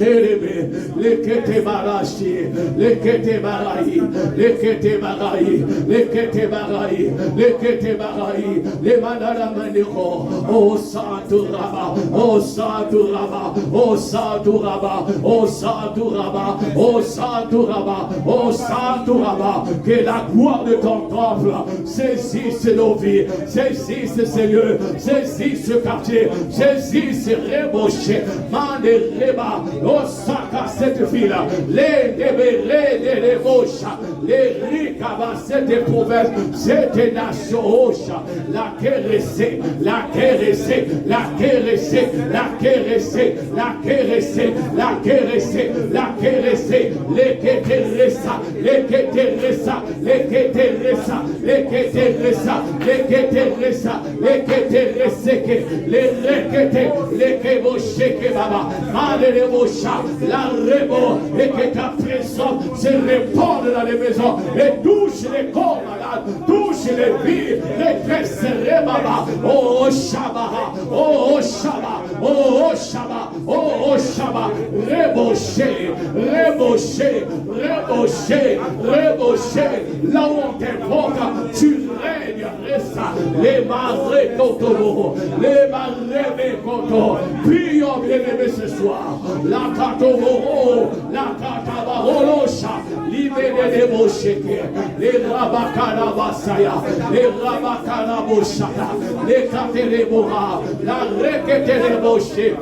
Speaker 1: Lekete barashi, lekete barai, lekete barai, lekete barai, lekete barai, le manara maniko, oh santu raba, oh santu raba, oh santu raba, oh santu raba, oh santu raba, oh santu raba, que la gloire de ton temple saisisse nos vies, saisisse ces lieux, saisisse ce quartier, saisisse Reboché, Mande Reba. Oh, Saka, cette fille-là, les débérés, les Bocha, les Rikaba, cette province, cette nation, Ocha, la caresser, la caresser, la caresser, la caresser, la caresser, la caresser, la caresser, les Keteresa, les Keteresa, les Keteresa, les Keteresa, les Keteresa, les Keteresa, les Rekete, les Kebosheke Baba, la rebo, et que ta présence se répande dans les maisons et touche les corps malades, touche les vies, les fesses rebaba, oh Shabbat, oh Shabbat, oh Shabbat, oh Shabbat, reboché, reboché, reboché, reboché, là où on t'invoque, tu règnes, resta, les marées kotobo, les marées koto, prions bien-aimés ce soir. La katovoro, la katabarolosha, libérez les mosheke, les rabakarabasaya, les rabakaraboshata, les katerebora, la reketereboshe.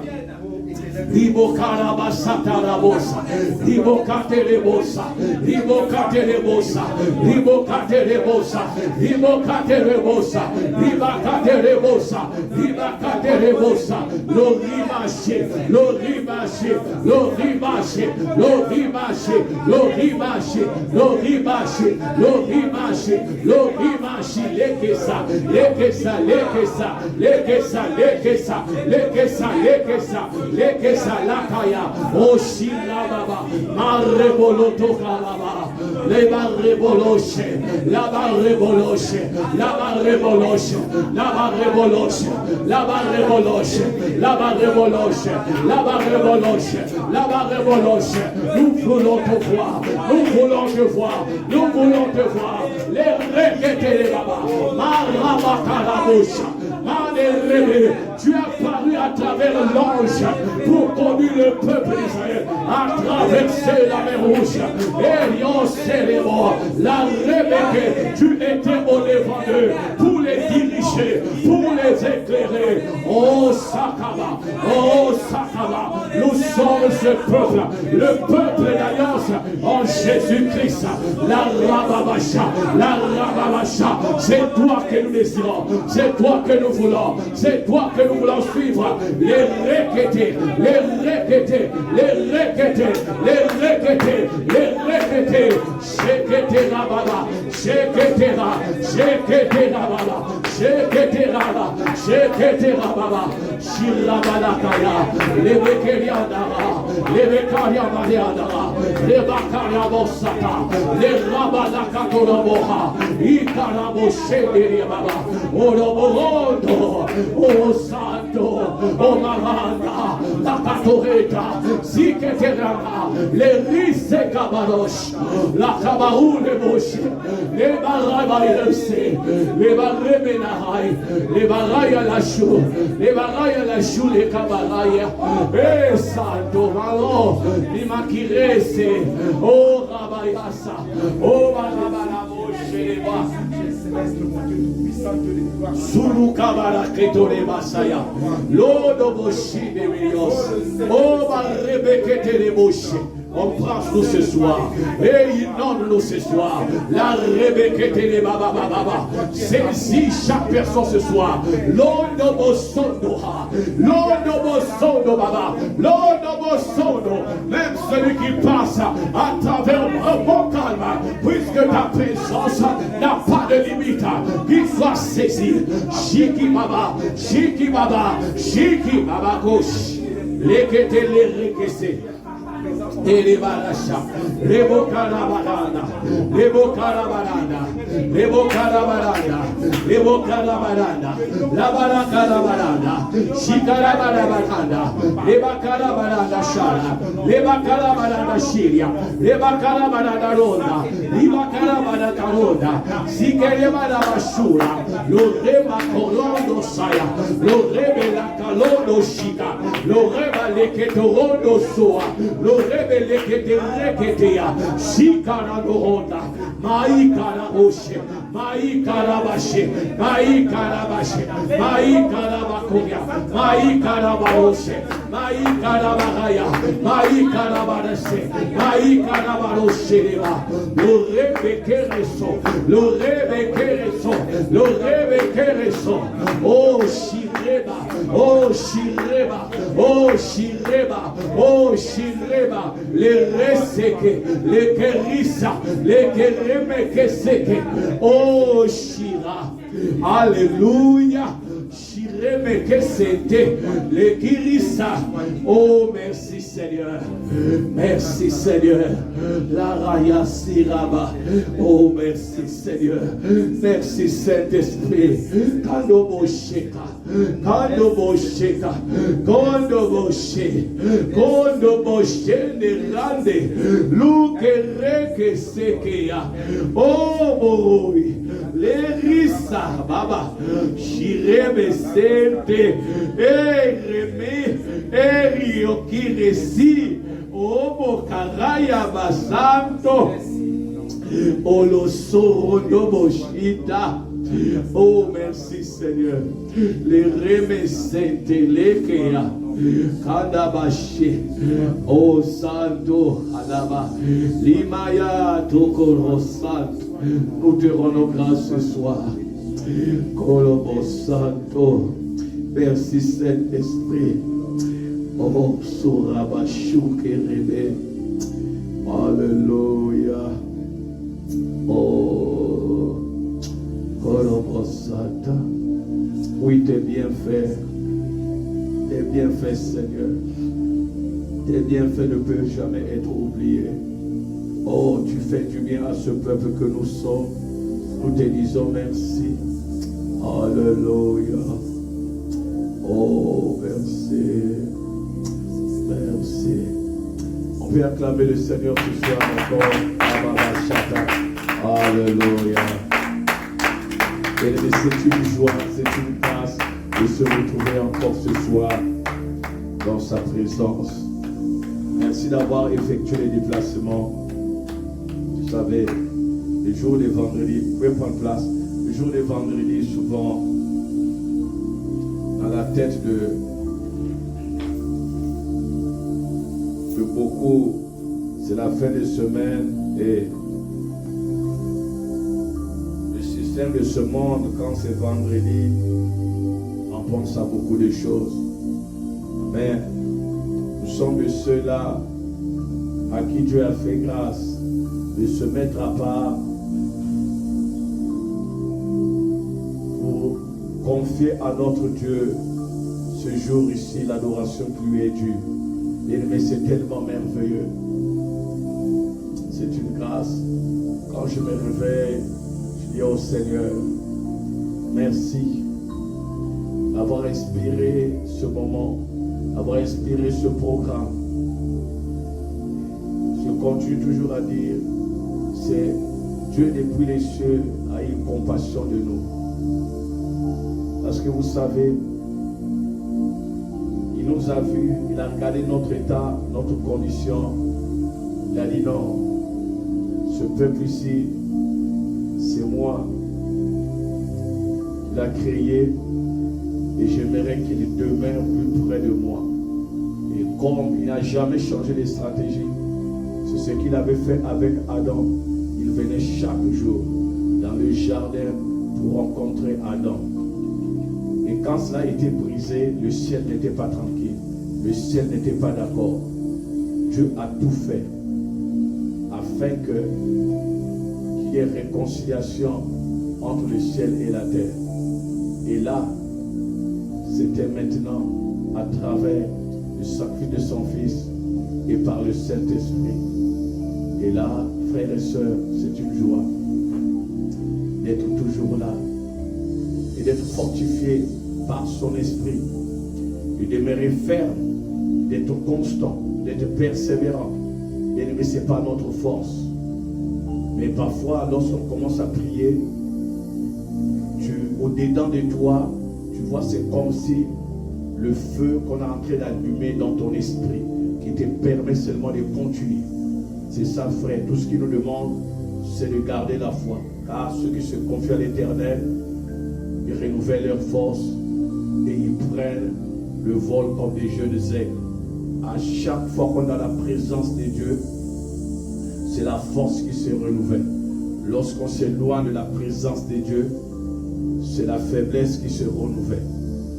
Speaker 1: Libokarabasata rabosa, libokaterebosa, libokaterebosa, libokaterebosa, libokaterebosa, libokaterebosa, libokaterebosa, l'orimaché, l'orimaché, l'orimaché, l'orimaché, l'orimaché, l'orimaché, l'orimaché, l'orimaché, lekesa, lekesa, lekesa, lekesa, lekesa, lekesa, lekesa, lekesa. Salakaya, Oshila Baba, Mareboloto Kalaba, Leba Reboloshe, Laba Reboloshe, Laba Reboloshe, Laba Reboloshe, Laba Reboloshe, Laba Reboloshe, Laba Reboloshe, Laba Reboloshe. Nous voulons te voir, nous voulons te voir, nous voulons te voir. Les requêtes les Baba, Marabakarabosha, Manerebe, tu as paru à travers l'ange pour conduire le peuple d'Israël à traverser la mer rouge. Et Dios célèbre la Rebecque, tu étais au devant d'eux pour les diriger, pour les éclairer. Oh Sakaba, oh Sakaba, nous sommes ce peuple, le peuple d'alliance en Jésus-Christ. La Rababacha, c'est toi que nous désirons, c'est toi que nous voulons, c'est toi que nous voulons suivre. Les requêtés, les requêtés, les requêtés, les requêtés, les requêtés. Shekete Rababa, Shekete Rababa, Shekete Rababa, Shekete Rababa, Shekete Rababa, Shirabalakaya, les Bekeriadara, les Bekariabariadara, les Bakariabosata, les Rabalakatoroboha, Ikaraboshe Baba, Oroborondo, O Santo, O Maranda, la Catoreta, Ziketerama, les Risse Kabarosh, la Kabarou de Bouche, les Barabayelse, les Baremenahai, les Baraya la Chou, les Baraya la Chou, les Kabaraya, et Santo Malo, les Makirese, O Rabayasa, O Barabana Bouche, les Bas.
Speaker 2: céleste, mon Dieu tout-puissant, Dieu de gloire.
Speaker 1: Sulu kabara ketole basaya. Lodo boshi de milios. Oh, ma rebekete de boshi. Embrasse-nous ce soir et inonde-nous ce soir. La Rebeke de Baba Baba. Saisis chaque personne ce soir. Londo Bosondo. Londo Bosondo Baba. Londo Bosondo. Même celui qui passe à travers mon calme, puisque ta présence n'a pas de limite, qu'il soit saisi. Shiki Baba. Shiki Baba. Shiki Baba Gauche. Lekete les rekese. Elebarasha, Lebokarabaranda, Lebokarabaranda, Lebokarabaranda, Lebokarabaranda, Labarakarabaranda, Shikarabaranda, Lebakarabaranda Shara, Lebakarabaranda Shiria, Lebakarabaranda Ronda, Libakarabaranda Ronda, Sikerebarabashura, Lorema Korondo Saya, Lorema Kalondo Shika, Lorema Leketorondo Soa, Lorema Leketereketea, Shikaragoronda, Maikaraboshe, Maikarabashe, Maikarabashe, Maikarabakoya, Maikarabaroshe, Maikarabaraya, Maikarabarase, Maikarabaroshe, Lorebekereso, Lorebekereso, Lorebekereso, oh Shireba, oh Shireba, oh Shireba, oh Shireba, les reseke, les kerissa, les keremekeseke, oh Shira, alléluia. Shireme que c'était le kirissa. Oh merci Seigneur. Merci Seigneur. La raya siraba. Oh merci Seigneur. Merci Saint-Esprit. Kando bosheka. Kando bosheka. Kando boshe. Kando boshe ne rande. Luke reke sekeya. Oh moroi. Lerissa baba. Shireme sente. Ereme. Erio kiresi. Obo karaya basanto. Olo sorondo boshita. Oh merci Seigneur. Les remesente lekea. Kandabashi. Oh santo alaba. Limaya tokoro santo. Nous te rendons grâce ce soir. Kolobo santo. Merci Saint-Esprit. Oh, Surabashou Kerebe. Alléluia. Oh, Korobosata. Oui, tes bienfaits. Tes bienfaits, Seigneur. Tes bienfaits ne peuvent jamais être oubliés. Oh, tu fais du bien à ce peuple que nous sommes. Nous te disons merci. Alléluia. Oh, merci. Merci. On peut acclamer le Seigneur ce soir encore. Alléluia. Et c'est une joie, c'est une grâce de se retrouver encore ce soir dans sa présence. Merci d'avoir effectué les déplacements. Vous savez, les jours des vendredis, vous pouvez prendre place. Les jours des vendredis, souvent, dans la tête de beaucoup, c'est la fin de semaine et le système de ce monde, quand c'est vendredi, on pense à beaucoup de choses. Mais nous sommes de ceux-là à qui Dieu a fait grâce de se mettre à part pour confier à notre Dieu ce jour ici, l'adoration qui lui est due. Mais c'est tellement merveilleux. C'est une grâce. Quand je me réveille, je dis au Seigneur, merci d'avoir inspiré ce moment, d'avoir inspiré ce programme. Je continue toujours à dire, c'est Dieu depuis les cieux a eu compassion de nous. Parce que vous savez, il nous a vus, il a regardé notre état, notre condition. Il a dit non, ce peuple ici, c'est moi
Speaker 2: l'a créé et j'aimerais qu'il demeure plus près de moi. Et comme il n'a jamais changé de stratégie, c'est ce qu'il avait fait avec Adam. Il venait chaque jour dans le jardin pour rencontrer Adam. Et quand cela a été brisé, le ciel n'était pas tranquille. Le ciel n'était pas d'accord. Dieu a tout fait afin qu'il y ait réconciliation entre le ciel et la terre. Et là, c'était maintenant à travers le sacrifice de son Fils et par le Saint-Esprit. Et là, frères et sœurs, c'est une joie d'être toujours là et d'être fortifié par son esprit, de demeurer ferme, d'être constant, d'être persévérant. Bien aimé, ce n'est pas notre force. Mais parfois, lorsqu'on commence à prier, au-dedans de toi, tu vois, c'est comme si le feu qu'on est en train d'allumer dans ton esprit, qui te permet seulement de continuer. C'est ça, frère. Tout ce qu'il nous demande, c'est de garder la foi. Car ceux qui se confient à l'Éternel, ils renouvellent leur force et ils prennent le vol comme des jeunes aigles. À chaque fois qu'on a la présence de Dieu, c'est la force qui se renouvelle. Lorsqu'on s'éloigne de la présence de Dieu, c'est la faiblesse qui se renouvelle.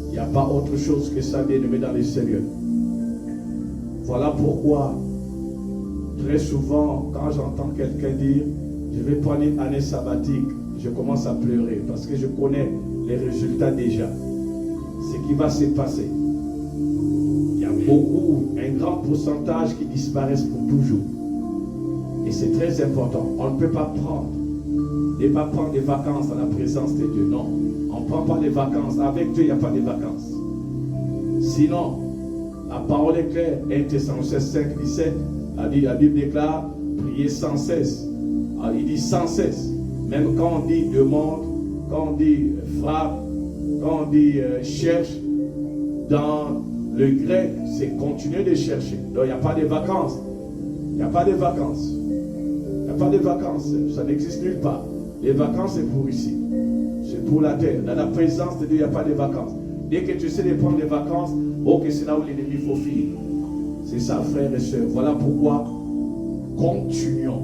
Speaker 2: Il n'y a pas autre chose que ça, bien-aimé dans le Seigneur. Voilà pourquoi, très souvent, quand j'entends quelqu'un dire « Je vais prendre une année sabbatique », je commence à pleurer parce que je connais les résultats déjà. Ce qui va se passer. Il y a beaucoup, un grand pourcentage qui disparaissent pour toujours. Et c'est très important. On ne peut pas prendre des vacances dans la présence de Dieu. Non, on ne prend pas des vacances. Avec Dieu, il n'y a pas de vacances. Sinon, la parole est claire. 1 Thessaloniciens 5, 17, la Bible déclare, priez sans cesse. Alors, il dit sans cesse. Même quand on dit demande, quand on dit frappe, quand on dit cherche, dans le grec, c'est continuer de chercher. Donc, il n'y a pas de vacances. Il n'y a pas de vacances. Il n'y a pas de vacances. Ça n'existe nulle part. Les vacances, c'est pour ici. C'est pour la terre. Dans la présence de Dieu, il n'y a pas de vacances. Dès que tu sais de prendre des vacances, ok, c'est là où l'ennemi faut finir. C'est ça, frères et sœurs. Voilà pourquoi continuons.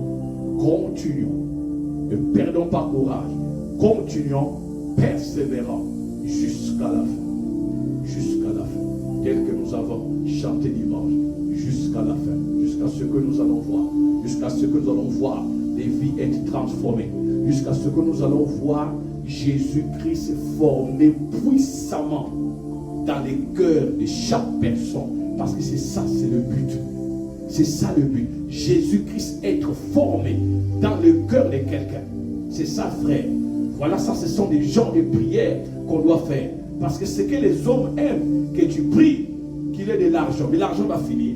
Speaker 2: Ne perdons pas courage. Continuons, persévérant jusqu'à la fin. Jusqu'à la fin. Tel que nous avons chanté dimanche. Jusqu'à la fin. Jusqu'à ce que nous allons voir. Jusqu'à ce que nous allons voir des vies être transformées. Jusqu'à ce que nous allons voir Jésus-Christ formé puissamment dans les cœurs de chaque personne. Parce que c'est ça, c'est le but. C'est ça le but. Jésus-Christ être formé dans le cœur de quelqu'un. C'est ça, frère. Voilà, ça, ce sont des genres de prières qu'on doit faire. Parce que ce que les hommes aiment, que tu pries, qu'il y ait de l'argent. Mais l'argent va finir.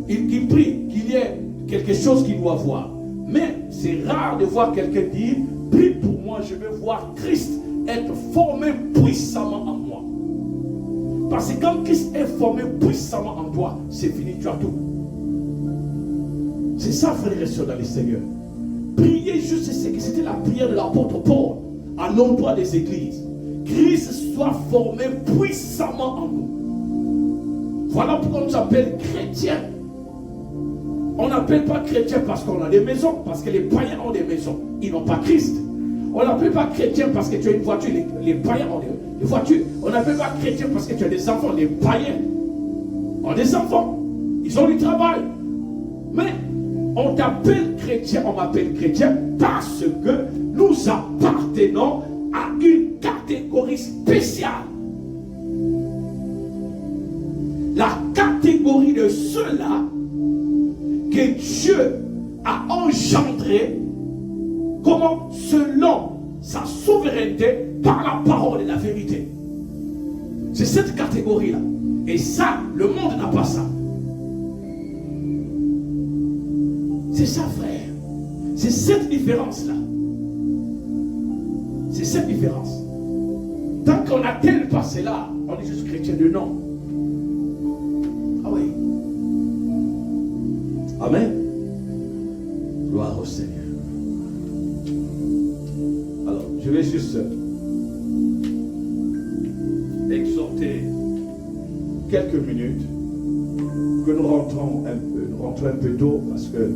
Speaker 2: Ils prient qu'il y ait quelque chose qu'ils doivent voir. Mais c'est rare de voir quelqu'un dire, prie pour moi, je veux voir Christ être formé puissamment en moi. Parce que quand Christ est formé puissamment en toi, c'est fini, tu as tout. C'est ça, frères et sœurs, dans le Seigneur. Priez juste ce que c'était la prière de l'apôtre Paul à l'endroit des églises. Christ soit formé puissamment en nous. Voilà pourquoi on nous appelle chrétiens. On n'appelle pas chrétien parce qu'on a des maisons, parce que les païens ont des maisons. Ils n'ont pas Christ. On n'appelle pas chrétien parce que tu as une voiture. Les païens ont des voitures. On n'appelle pas chrétien parce que tu as des enfants. Les païens ont des enfants. Ils ont du travail. Mais on t'appelle chrétien, on m'appelle chrétien parce que nous appartenons à une catégorie spéciale. La catégorie de ceux-là que Dieu a engendré, comment, selon sa souveraineté, par la parole et la vérité. C'est cette catégorie-là. Et ça, le monde n'a pas ça. C'est ça, frère. C'est cette différence-là. C'est cette différence. Tant qu'on n'atteint pas cela, on est juste chrétien de nom. Ah oui. Amen. Gloire au Seigneur. Alors, je vais juste c'était quelques minutes que nous rentrons un peu tôt parce que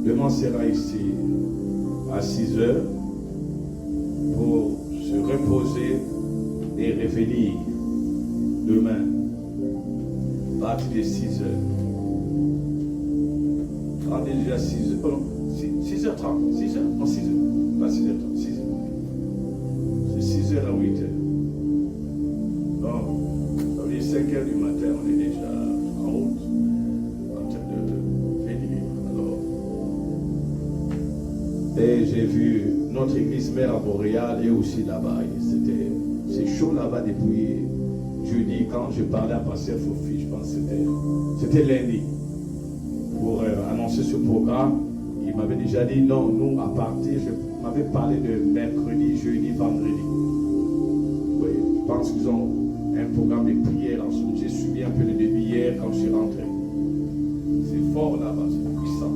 Speaker 2: demain sera ici à 6 heures pour se reposer et revenir demain à partir de 6 heures. On est déjà 6 heures. Oh non, 6h30. 6 heures? Non, 6 heures. Pas 6h30, 6 heures. C'est 6 heures à 8 heures. Donc, dans les 5 heures du matin, on est déjà en route, en train de venir. Alors, et j'ai vu notre église mère à Montréal et aussi là-bas. C'est chaud là-bas depuis jeudi. Quand je parlais à Pasteur Fofi, je pense que c'était lundi. Pour annoncer ce programme, il m'avait déjà dit non, nous à partir, je m'avais parlé de mercredi, jeudi, vendredi. Oui, je pense qu'ils ont un programme de prière. Ensuite, j'ai suivi un peu le début hier quand je suis rentré. C'est fort là-bas, c'est puissant.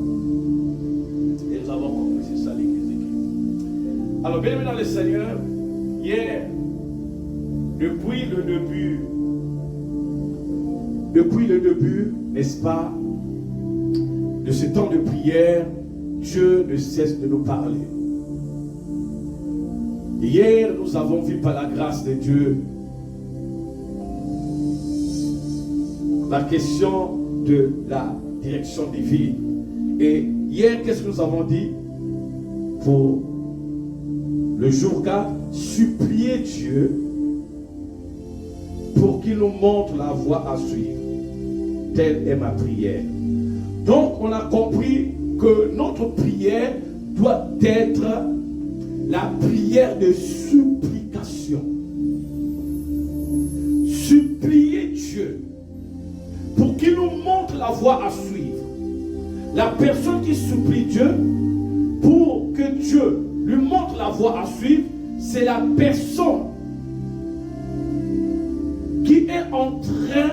Speaker 2: Et nous avons compris, c'est ça l'église de Christ. Alors, bien aimé dans le Seigneur, hier, depuis le début, n'est-ce pas, de ce temps de prière, Dieu ne cesse de nous parler. Hier, nous avons vu par la grâce de Dieu la question de la direction divine. Et hier, qu'est-ce que nous avons dit? Pour le jour 4, supplier Dieu pour qu'il nous montre la voie à suivre. Telle est ma prière. Donc, on a compris que notre prière doit être la prière de supplication. Supplier Dieu pour qu'il nous montre la voie à suivre. La personne qui supplie Dieu pour que Dieu lui montre la voie à suivre, c'est la personne qui est en train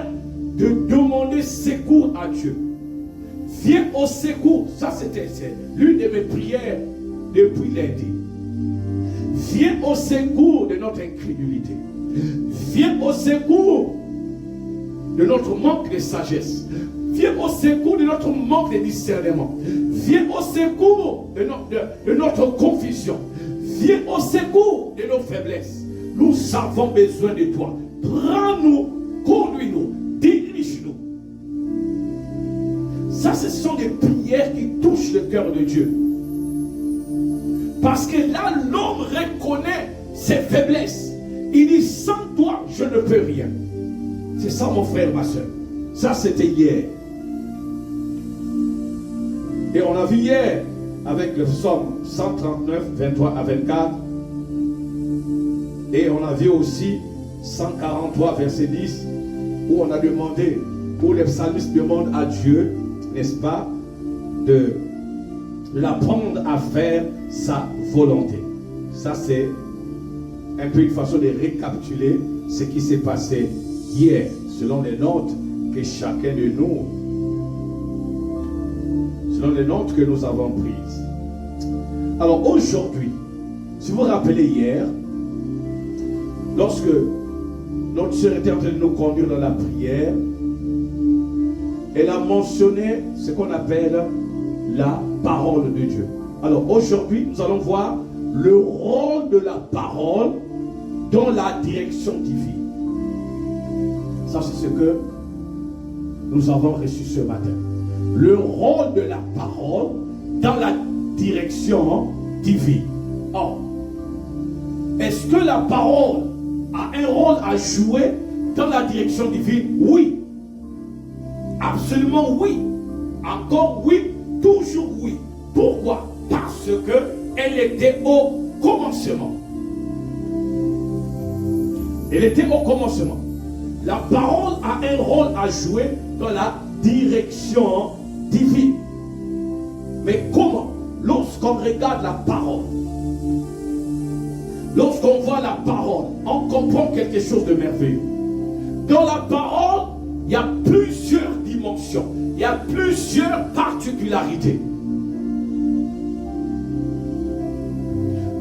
Speaker 2: de demander secours à Dieu. Viens au secours. Ça, c'est l'une de mes prières depuis lundi. Viens au secours de notre incrédulité. Viens au secours de notre manque de sagesse. Viens au secours de notre manque de discernement. Viens au secours de notre confusion. Viens au secours de nos faiblesses. Nous avons besoin de toi. Prends-nous, conduis-nous, dirige-nous. Ça, ce sont des prières qui touchent le cœur de Dieu. Parce que là, l'homme reconnaît ses faiblesses. Il dit, sans toi, je ne peux rien. C'est ça, mon frère, ma soeur. Ça, c'était hier. Et on a vu hier, avec le psaume 139, 23 à 24. Et on a vu aussi 143, verset 10, où on a demandé, où les psalmistes demandent à Dieu, n'est-ce pas, de l'apprendre à faire sa volonté. Ça, c'est un peu une façon de récapituler ce qui s'est passé hier, selon les notes que chacun de nous, selon les notes que nous avons prises. Alors aujourd'hui, si vous vous rappelez hier, lorsque notre sœur était en train de nous conduire dans la prière, elle a mentionné ce qu'on appelle la parole de Dieu. Alors aujourd'hui, nous allons voir le rôle de la parole dans la direction divine. Ça, c'est ce que nous avons reçu ce matin. Le rôle de la parole dans la direction divine. Or, est-ce que la parole a un rôle à jouer dans la direction divine? Oui. Absolument oui. Encore oui. Toujours oui. Pourquoi? Parce qu'elle était au commencement. Elle était au commencement. La parole a un rôle à jouer dans la direction divine. Mais comment? Lorsqu'on regarde la parole, lorsqu'on voit la parole, on comprend quelque chose de merveilleux. Dans la parole, il y a plusieurs dimensions. Il y a plusieurs particularités.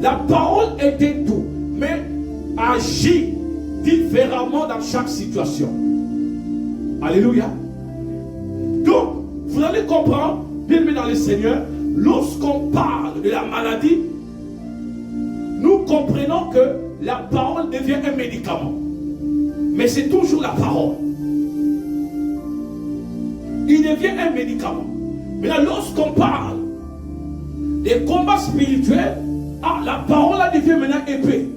Speaker 2: La parole était tout, mais agit différemment dans chaque situation. Alléluia. Donc, vous allez comprendre, bien aimé dans le Seigneur, lorsqu'on parle de la maladie, nous comprenons que la parole devient un médicament. Mais c'est toujours la parole. Il devient un médicament. Mais là, lorsqu'on parle des combats spirituels, la parole là devient maintenant épée.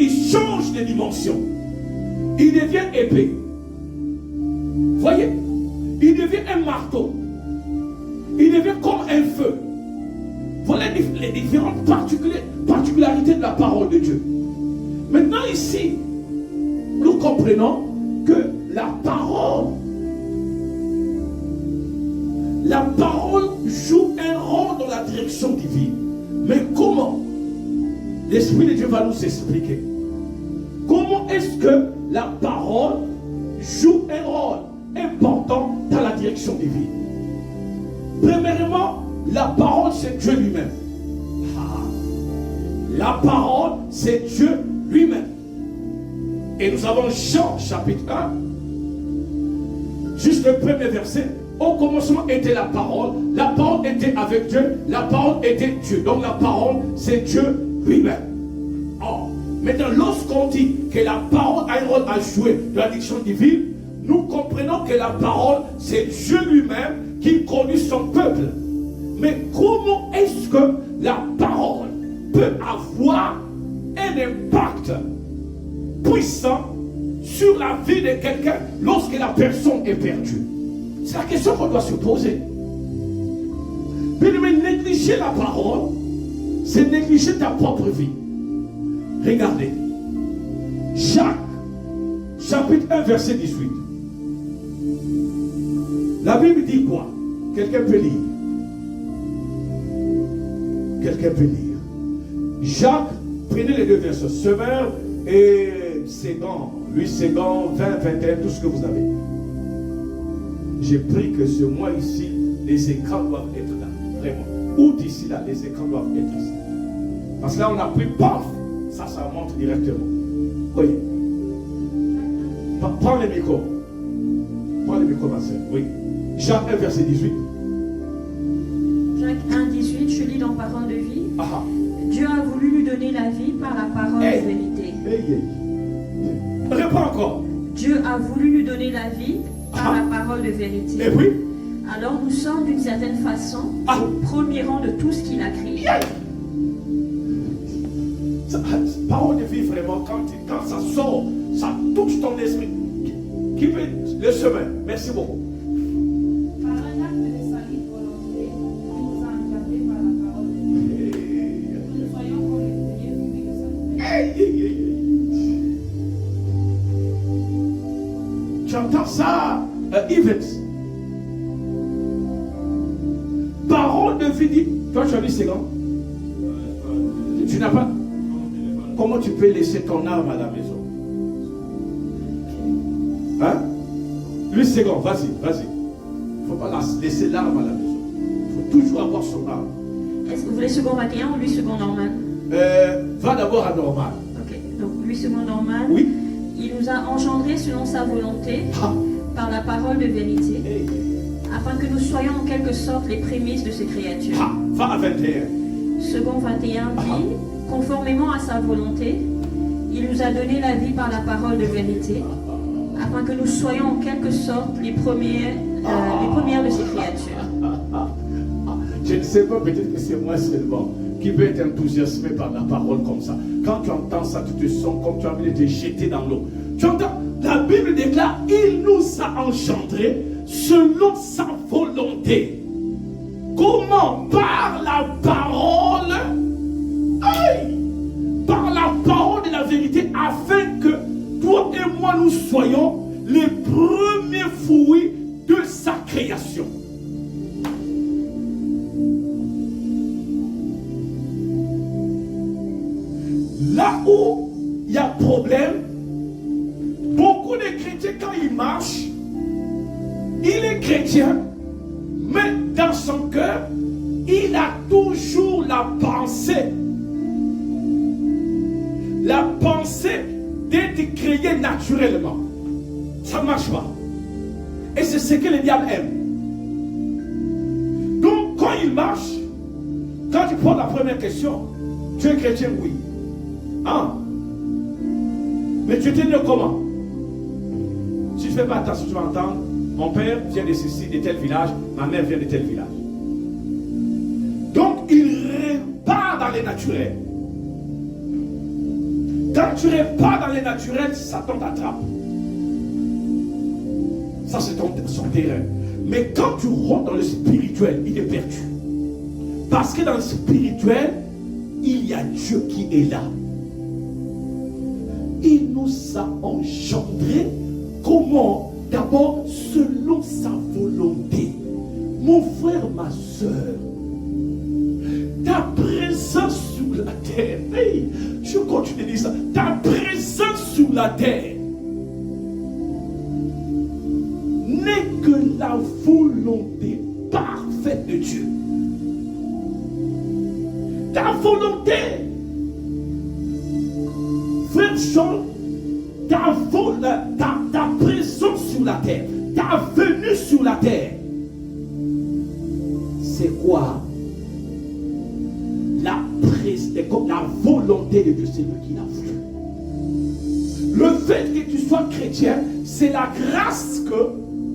Speaker 2: Il change de dimension. Il devient épée. Voyez, il devient un marteau. Il devient comme un feu. Voilà les différentes particularités de la parole de Dieu. Maintenant ici, nous comprenons que la parole joue un rôle dans la direction divine. Mais comment? L'Esprit de Dieu va nous expliquer. Comment est-ce que la parole joue un rôle important dans la direction divine? Premièrement, la parole c'est Dieu lui-même. La parole c'est Dieu lui-même. Et nous avons Jean chapitre 1, juste le premier verset. Au commencement était la parole était avec Dieu, la parole était Dieu. Donc la parole c'est Dieu lui-même. Or, maintenant lorsqu'on dit que la parole a un rôle à jouer dans la direction divine, nous comprenons que la parole c'est Dieu lui-même qui conduit son peuple. Mais comment est-ce que la parole peut avoir un impact puissant sur la vie de quelqu'un lorsque la personne est perdue? C'est la question qu'on doit se poser. Mais négliger la parole, c'est négliger ta propre vie. Regardez. Jacques, chapitre 1, verset 18. La Bible dit quoi? Quelqu'un peut lire. Quelqu'un peut lire. Jacques, prenez les deux versets. Semeur et Ségan, 8 secondes, 20, 21, tout ce que vous avez. J'ai pris que ce mois ici, les écrans doivent être là. Vraiment. Ou d'ici là, les écrans doivent être ici. Parce que là, on a pris, paf, ça monte directement. Oui. Prends le micro. Prends le micro, ma soeur. Oui. Jacques 1, verset 18.
Speaker 3: Jacques 1, 18, je lis dans Parole de vie.
Speaker 2: Aha.
Speaker 3: Dieu a voulu lui donner la vie par la parole de vérité.
Speaker 2: Réponds encore.
Speaker 3: Dieu a voulu lui donner la vie par la parole de vérité.
Speaker 2: Et puis?
Speaker 3: Alors nous sommes d'une certaine façon au premier rang de tout ce qu'il a créé.
Speaker 2: Parole de vie, vraiment, quand ça sort, ça touche ton esprit. Qui peut le semer? Merci beaucoup.
Speaker 4: Par un acte de salut volonté, il nous a engagés par la parole de Dieu. Que nous soyons comme les premiers fruits de sa nouvelle.
Speaker 2: Tu entends ça, Yves? Parole de vie dit. Toi, tu as vu, c'est grand? Tu n'as pas. Comment tu peux laisser ton âme à la maison? Hein? 8 secondes, vas-y. Il ne faut pas laisser l'âme à la maison. Il faut toujours avoir son âme.
Speaker 3: Est-ce que vous voulez second 21 ou 8 secondes normal?
Speaker 2: Va d'abord à normal.
Speaker 3: Ok, donc 8 secondes normal.
Speaker 2: Oui.
Speaker 3: Il nous a engendrés selon sa volonté par la parole de vérité, afin que nous soyons en quelque sorte les prémices de ses créatures.
Speaker 2: Va à 21.
Speaker 3: Second 21 dit, conformément à sa volonté, il nous a donné la vie par la parole de vérité, afin que nous soyons en quelque sorte les premières de ses créatures.
Speaker 2: Je ne sais pas, peut-être que c'est moi seulement qui peut être enthousiasmé par la parole comme ça. Quand tu entends ça, tu te sens comme tu as envie de te jeter dans l'eau. Tu entends? La Bible déclare, il nous a engendrés selon sa volonté. Comment? Par la parole. Par la parole de la vérité, afin que toi et moi nous soyons les premiers fruits de sa création. Là où il y a problème, beaucoup de chrétiens, quand ils marchent, il est chrétien, mais dans son cœur, il a toujours la pensée d'être créé fait naturellement, ça ne marche pas. Et c'est ce que le diable aime. Donc, quand il marche, quand tu poses la première question, tu es chrétien, oui. Ah. Mais tu étais né comment? Si tu ne fais pas attention, tu vas entendre, mon père vient de ceci, de tel village, ma mère vient de tel village. Donc, il repart dans les naturels. Quand tu repars dans les naturels, Satan t'attrape. Ça, c'est son terrain. Mais quand tu rentres dans le spirituel, il est perdu. Parce que dans le spirituel, il y a Dieu qui est là. Il nous a engendrés. Comment? D'abord, selon sa volonté. Mon frère, ma soeur, ta présence sur la terre, hey, je continue de dire ça, ta présence sur la terre n'est que la volonté parfaite de Dieu. Ta volonté, frère Jean, ta présence sur la terre, ta venue sur la terre, c'est quoi? La volonté de Dieu, c'est lui qui l'a voulu. Le fait que tu sois chrétien, c'est la grâce que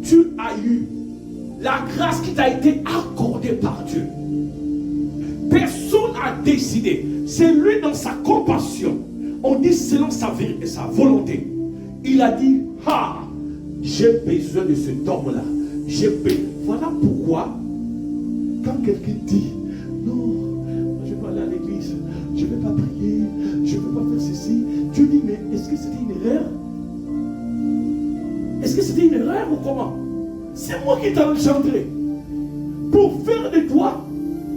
Speaker 2: tu as eue, la grâce qui t'a été accordée par Dieu. Personne n'a décidé, c'est lui dans sa compassion, on dit selon sa volonté. Il a dit, ah, j'ai besoin de cet homme-là. Voilà pourquoi, quand quelqu'un dit, non, je ne vais pas aller à l'église, je ne vais pas prier, je ne vais pas faire ceci, Dieu dit, mais est-ce que c'était une erreur? Est-ce que c'était une erreur ou comment? C'est moi qui t'ai engendré pour faire de toi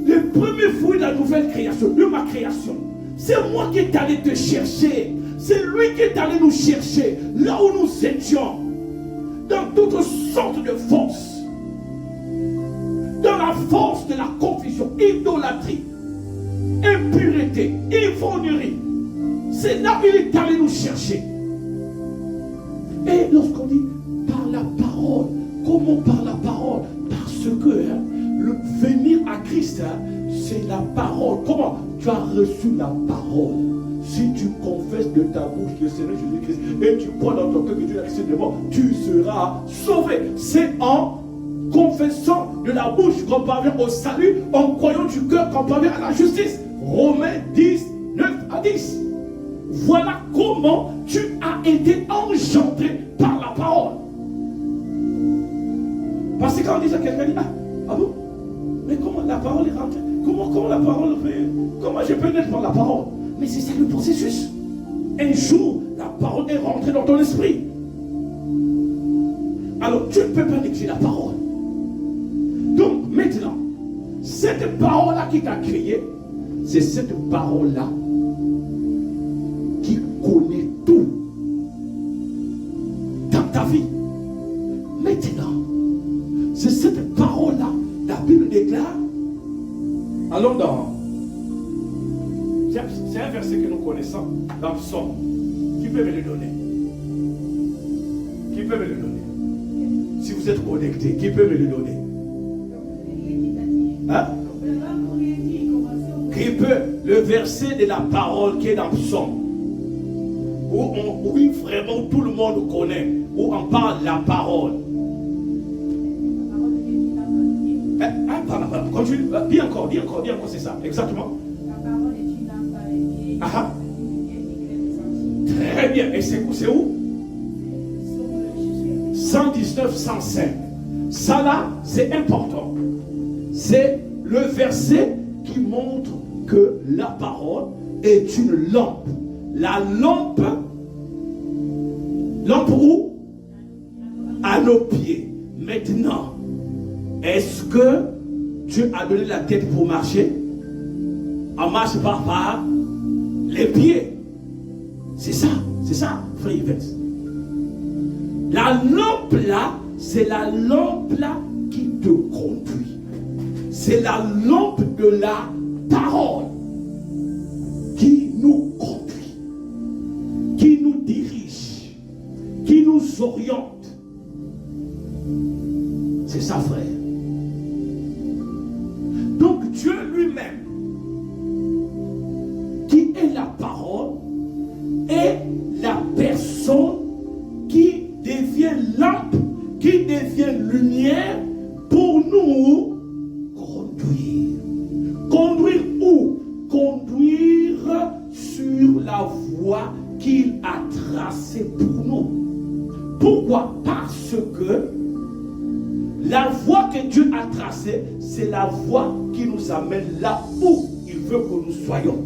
Speaker 2: le premier fruit de la nouvelle création, de ma création. C'est moi qui est allé te chercher. C'est lui qui est allé nous chercher là où nous étions, dans toutes sortes de forces, dans la force de la confusion, idolâtrie, impureté, ivrognerie. C'est là où il est allé nous chercher. Et lorsqu'on dit par la parole, comment par la parole? Parce que le venir à Christ, c'est la parole. Comment? Tu as reçu la parole. Si tu confesses de ta bouche le Seigneur Jésus-Christ et tu crois dans ton cœur que Dieu a ressuscité de mort, tu seras sauvé. C'est en confessant de la bouche qu'on parvient au salut, en croyant du cœur qu'on parvient à la justice. Romains 10, 9 à 10. Voilà comment tu as été engendré par la parole. Parce que quand on dit ça, quelqu'un dit, ah bon? Mais comment la parole est rentrée? Comment la parole fait? Comment je peux naître par la parole? Mais c'est ça le processus. Un jour, la parole est rentrée dans ton esprit. Alors, tu ne peux pas négliger la parole. Donc, maintenant, cette parole-là qui t'a créé, c'est cette parole-là qui connaît tout dans ta vie. Maintenant, c'est cette parole-là, la Bible déclare. Allons dans. C'est un verset que nous connaissons dans le psaume. Qui peut me le donner? Qui peut me le donner? Si vous êtes connecté, qui peut me le donner? Hein? Qui peut? Le verset de la parole qui est dans le psaume. Où vraiment tout le monde connaît. Où on parle la parole. Continue. Dis encore, c'est ça. Exactement. Ah. Très bien. Et c'est où? 119, 105. Ça là, c'est important. C'est le verset qui montre que la parole est une lampe. La lampe où? À nos pieds. Maintenant, est-ce que Dieu a donné la tête pour marcher? On marche pas par les pieds. C'est ça, frère Yves. La lampe là, c'est la lampe là qui te conduit. C'est la lampe de la parole qui nous conduit, qui nous dirige. nous oriente. C'est ça, frère. Donc Dieu lui-même, qui est la parole, est la personne qui devient lampe, qui devient lumière pour nous conduire. Conduire où? Conduire sur la voie qu'il a tracée pour nous. Pourquoi? Parce que la voie que Dieu a tracée, c'est la voie qui nous amène là où il veut que nous soyons.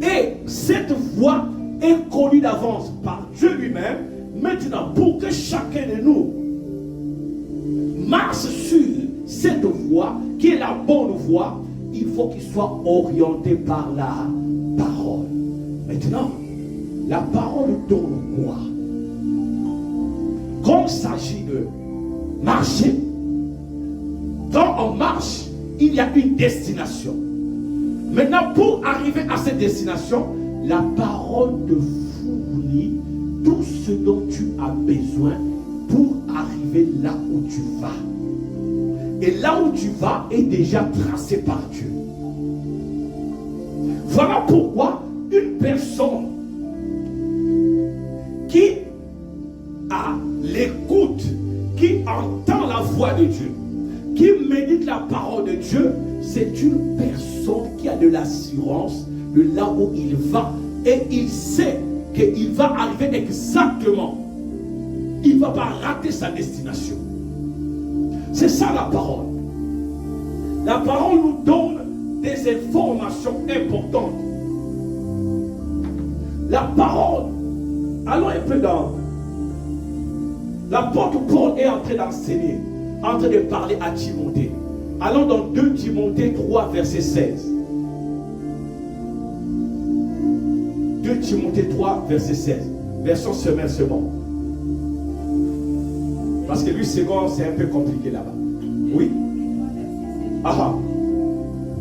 Speaker 2: Et cette voie est connue d'avance par Dieu lui-même. Maintenant, pour que chacun de nous marche sur cette voie, qui est la bonne voie, il faut qu'il soit orienté par la parole. Maintenant, la parole donne quoi? Quand il s'agit de marcher, quand on marche, il y a une destination. Maintenant, pour arriver à cette destination, la parole te fournit tout ce dont tu as besoin pour arriver là où tu vas. Et là où tu vas est déjà tracé par Dieu. Voilà pourquoi une personne qui a l'écoute, qui entend la voix de Dieu, qui médite la parole de Dieu, c'est une personne qui a de l'assurance de là où il va. Et il sait qu'il va arriver exactement. Il ne va pas rater sa destination. C'est ça la parole. La parole nous donne des informations importantes. La parole, allons un peu dans l'apôtre Paul est en train d'enseigner, en train de parler à Timothée. Allons dans 2 Timothée 3, verset 16. 2 Timothée 3, verset 16. Version semaine, c'est bon. Parce que lui, second, c'est un peu compliqué là-bas. Oui. Ah.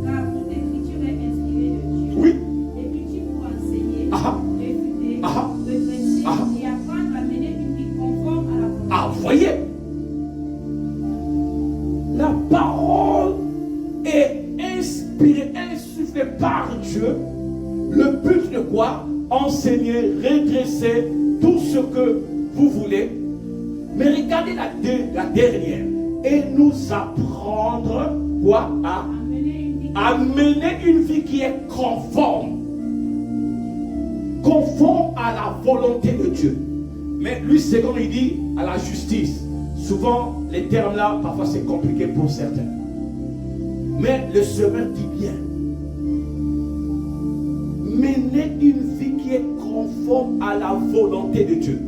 Speaker 4: Car toute écriture est inspirée de Dieu.
Speaker 2: Oui.
Speaker 4: Et utile pour enseigner,
Speaker 2: Ah.
Speaker 4: réfuter,
Speaker 2: Ah.
Speaker 4: redresser
Speaker 2: Ah.
Speaker 4: et apprendre à mener une vie conforme à la volonté.
Speaker 2: Ah, vous voyez, la parole est inspirée, insufflée par Dieu. Le but de quoi? Enseigner, redresser, tout ce que vous voulez. Mais regardez la dernière. Et nous apprendre quoi? À mener une vie qui est conforme. Conforme à la volonté de Dieu. Mais lui, c'est comme il dit, à la justice. Souvent, les termes là, parfois c'est compliqué pour certains. Mais le semeur dit bien. Mener une vie qui est conforme à la volonté de Dieu.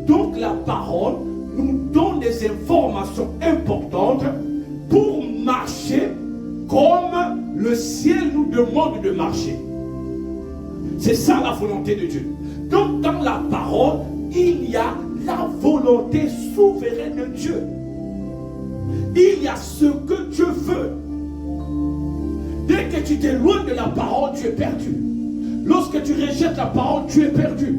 Speaker 2: Donc la parole nous donne des informations importantes pour marcher comme le ciel nous demande de marcher. C'est ça la volonté de Dieu. Donc dans la parole, il y a la volonté souveraine de Dieu. Il y a ce que Dieu veut. Dès que tu t'éloignes de la parole, tu es perdu. Lorsque tu rejettes la parole, tu es perdu.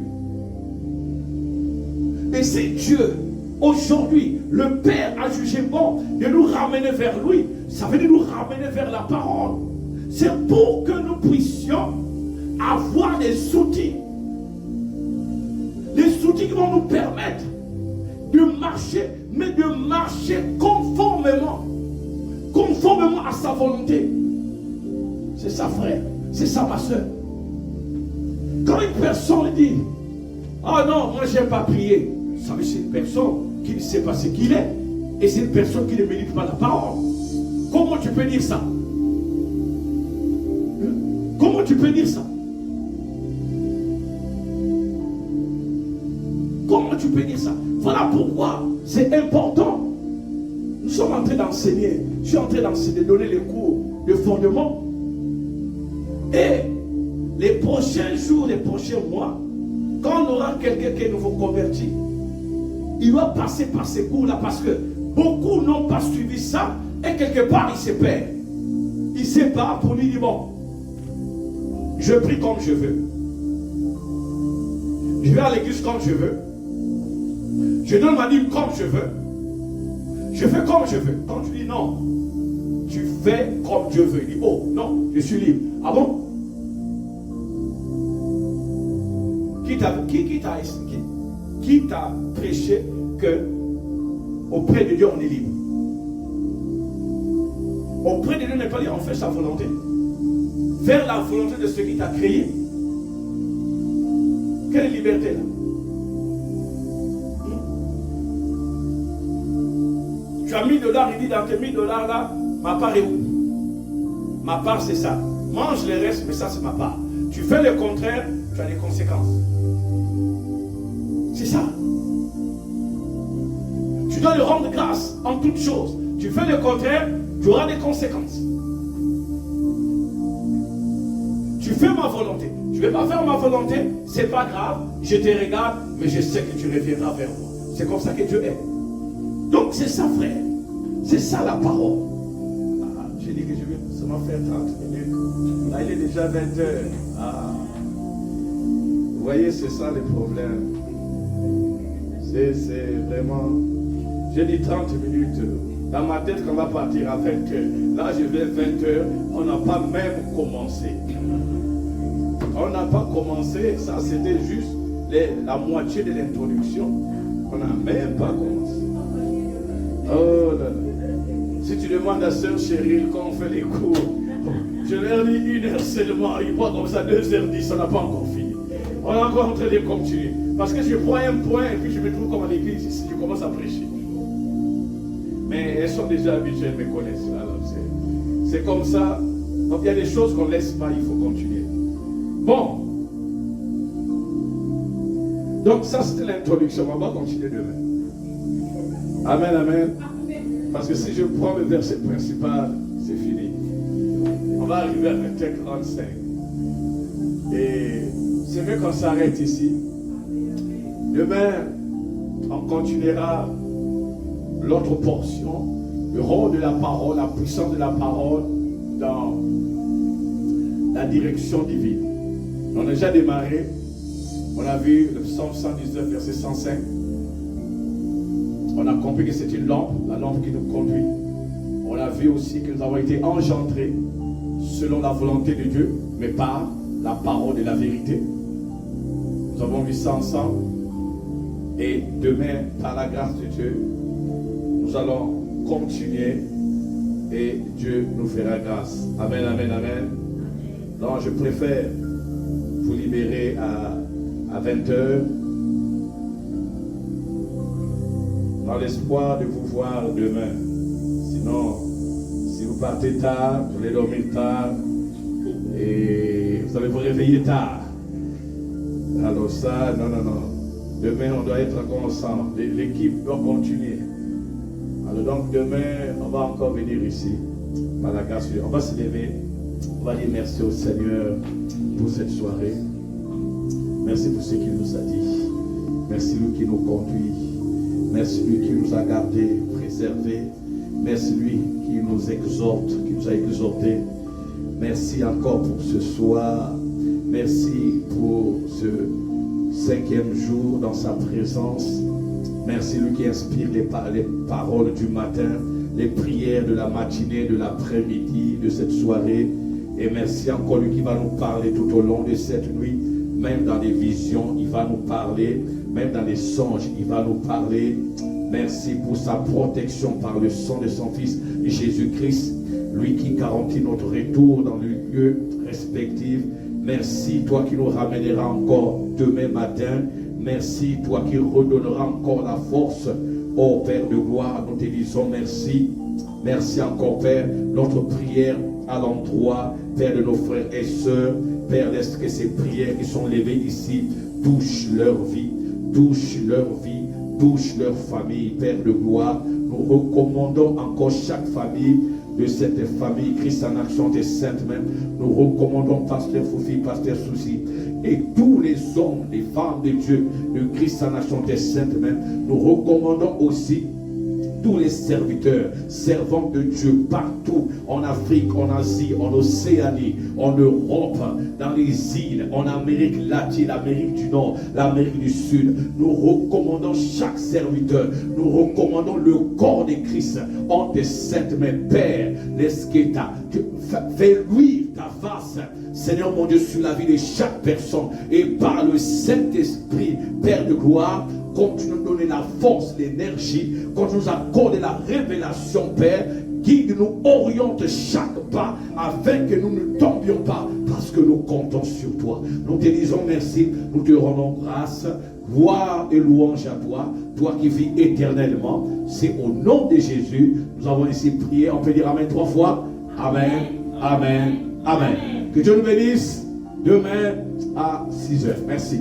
Speaker 2: Et si Dieu, aujourd'hui, le Père a jugé bon de nous ramener vers lui, ça veut dire nous ramener vers la parole. C'est pour que nous puissions avoir des outils. Des outils qui vont nous permettre de marcher, mais de marcher conformément à sa volonté. C'est ça, frère. C'est ça, ma soeur. Quand une personne dit, ah non, moi j'aime pas prier, ça veut dire c'est une personne qui ne sait pas ce qu'il est. Et c'est une personne qui ne médite pas la parole. Comment tu peux dire ça? Comment tu peux dire ça? Comment tu peux dire ça? Voilà pourquoi c'est important. Nous sommes en train d'enseigner. Je suis en train d'enseigner, de donner les cours de fondement. Et les prochains jours, les prochains mois, quand on aura quelqu'un qui est nouveau converti, il doit passer par ces cours-là parce que beaucoup n'ont pas suivi ça et quelque part il se perd. Il se bat pour lui dire bon, je prie comme je veux. Je vais à l'église comme je veux. Je donne ma dîme comme je veux. Je fais comme je veux. Quand tu dis non, tu fais comme Dieu veut. Il dit, oh non, je suis libre. Ah bon? Qui t'a prêché que auprès de Dieu on est libre? Auprès de Dieu n'est pas libre, on fait sa volonté. Faire la volonté de celui qui t'a créé. Quelle liberté là? Tu as $1000, il dit dans tes $1000 là, ma part est où? Ma part c'est ça. Mange le reste, mais ça c'est ma part. Tu fais le contraire, tu as des conséquences. C'est ça. Tu dois lui rendre grâce en toutes choses. Tu fais le contraire, tu auras des conséquences. Tu fais ma volonté. Tu ne veux pas faire ma volonté, c'est pas grave. Je te regarde, mais je sais que tu reviendras vers moi. C'est comme ça que Dieu est. Donc c'est ça, frère. C'est ça la parole. Ah, j'ai dit que je vais seulement faire 30 minutes. Là, il est déjà 20 heures. Ah. Vous voyez, c'est ça le problème. C'est vraiment... J'ai dit 30 minutes. Dans ma tête, qu'on va partir à 20 heures. Là, je vais 20 heures. On n'a pas même commencé. On n'a pas commencé. Ça, c'était juste la moitié de l'introduction. On n'a même pas commencé. Oh là là. Si tu demandes à Sœur Cheryl quand on fait les cours, je leur dis 1 heure seulement. Ils voient comme ça 2h10. On n'a pas encore fini. On est encore en train de continuer. Parce que je prends un point et puis je me trouve comme à l'église ici. Je commence à prêcher. Mais elles sont déjà habituées, elles me connaissent. C'est comme ça. Donc il y a des choses qu'on ne laisse pas, il faut continuer. Bon. Donc ça c'était l'introduction. On va continuer demain. Amen, amen. Parce que si je prends le verset principal, c'est fini. On va arriver à 20h45. Et c'est mieux qu'on s'arrête ici. Demain, on continuera l'autre portion, le rôle de la parole, la puissance de la parole dans la direction divine. On a déjà démarré. On a vu le psaume 119, verset 105. On a compris que c'est une lampe, la lampe qui nous conduit. On a vu aussi que nous avons été engendrés selon la volonté de Dieu, mais par la parole de la vérité. Nous avons vu ça ensemble. Et demain, par la grâce de Dieu, nous allons continuer et Dieu nous fera grâce. Amen, amen, amen. Donc, je préfère vous libérer à 20h dans l'espoir de vous voir demain. Sinon, si vous partez tard, vous allez dormir tard et vous allez vous réveiller tard. Alors ça, non. Demain, on doit être encore ensemble. L'équipe doit continuer. Alors donc, demain, on va encore venir ici. Par la grâce de Dieu. On va se lever. On va dire merci au Seigneur pour cette soirée. Merci pour ce qu'il nous a dit. Merci lui qui nous conduit. Merci lui qui nous a gardés, préservés. Merci lui qui nous exhorte, qui nous a exhortés. Merci encore pour ce soir. Merci pour ce 5e jour dans sa présence. Merci lui qui inspire les paroles du matin, les prières de la matinée, de l'après-midi, de cette soirée. Et merci encore lui qui va nous parler tout au long de cette nuit. Même dans les visions, il va nous parler. Même dans les songes, il va nous parler. Merci pour sa protection par le sang de son Fils Jésus-Christ. Lui qui garantit notre retour dans le lieu respectif. Merci, toi qui nous ramèneras encore demain matin. Merci, toi qui redonneras encore la force. Oh Père de gloire, nous te disons merci. Merci encore, Père, notre prière à l'endroit, Père de nos frères et sœurs. Père, laisse que ces prières qui sont levées ici touchent leur vie, touchent leur vie, touchent leur famille. Père de gloire, nous recommandons encore chaque famille de cette famille Christ en action des saintes même. Nous recommandons Pasteur Foufi, Pasteur Souci et tous les hommes, les femmes de Dieu de Christ en action des saintes même. Nous recommandons aussi tous les serviteurs, servantes de Dieu partout, en Afrique, en Asie, en Océanie, en Europe, dans les îles, en Amérique latine, l'Amérique du Nord, l'Amérique du Sud. Nous recommandons chaque serviteur, nous recommandons le corps de Christ en tes saintes mains. Père, l'esqueta, fais luire ta face, Seigneur mon Dieu, sur la vie de chaque personne, et par le Saint-Esprit, Père de gloire, continue de nous donner la force, l'énergie, continue de nous accorder la révélation, Père. Guide-nous, oriente chaque pas afin que nous ne tombions pas, parce que nous comptons sur toi. Nous te disons merci, nous te rendons grâce, gloire et louange à toi, toi qui vis éternellement. C'est au nom de Jésus, nous avons ainsi prié. On peut dire Amen 3 fois. Amen, Amen, Amen. Que Dieu nous bénisse. Demain à 6h. Merci.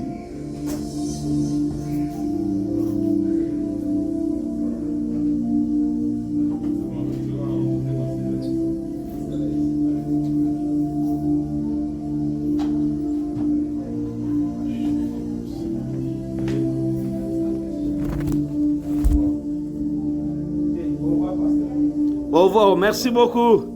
Speaker 5: Au revoir, merci beaucoup.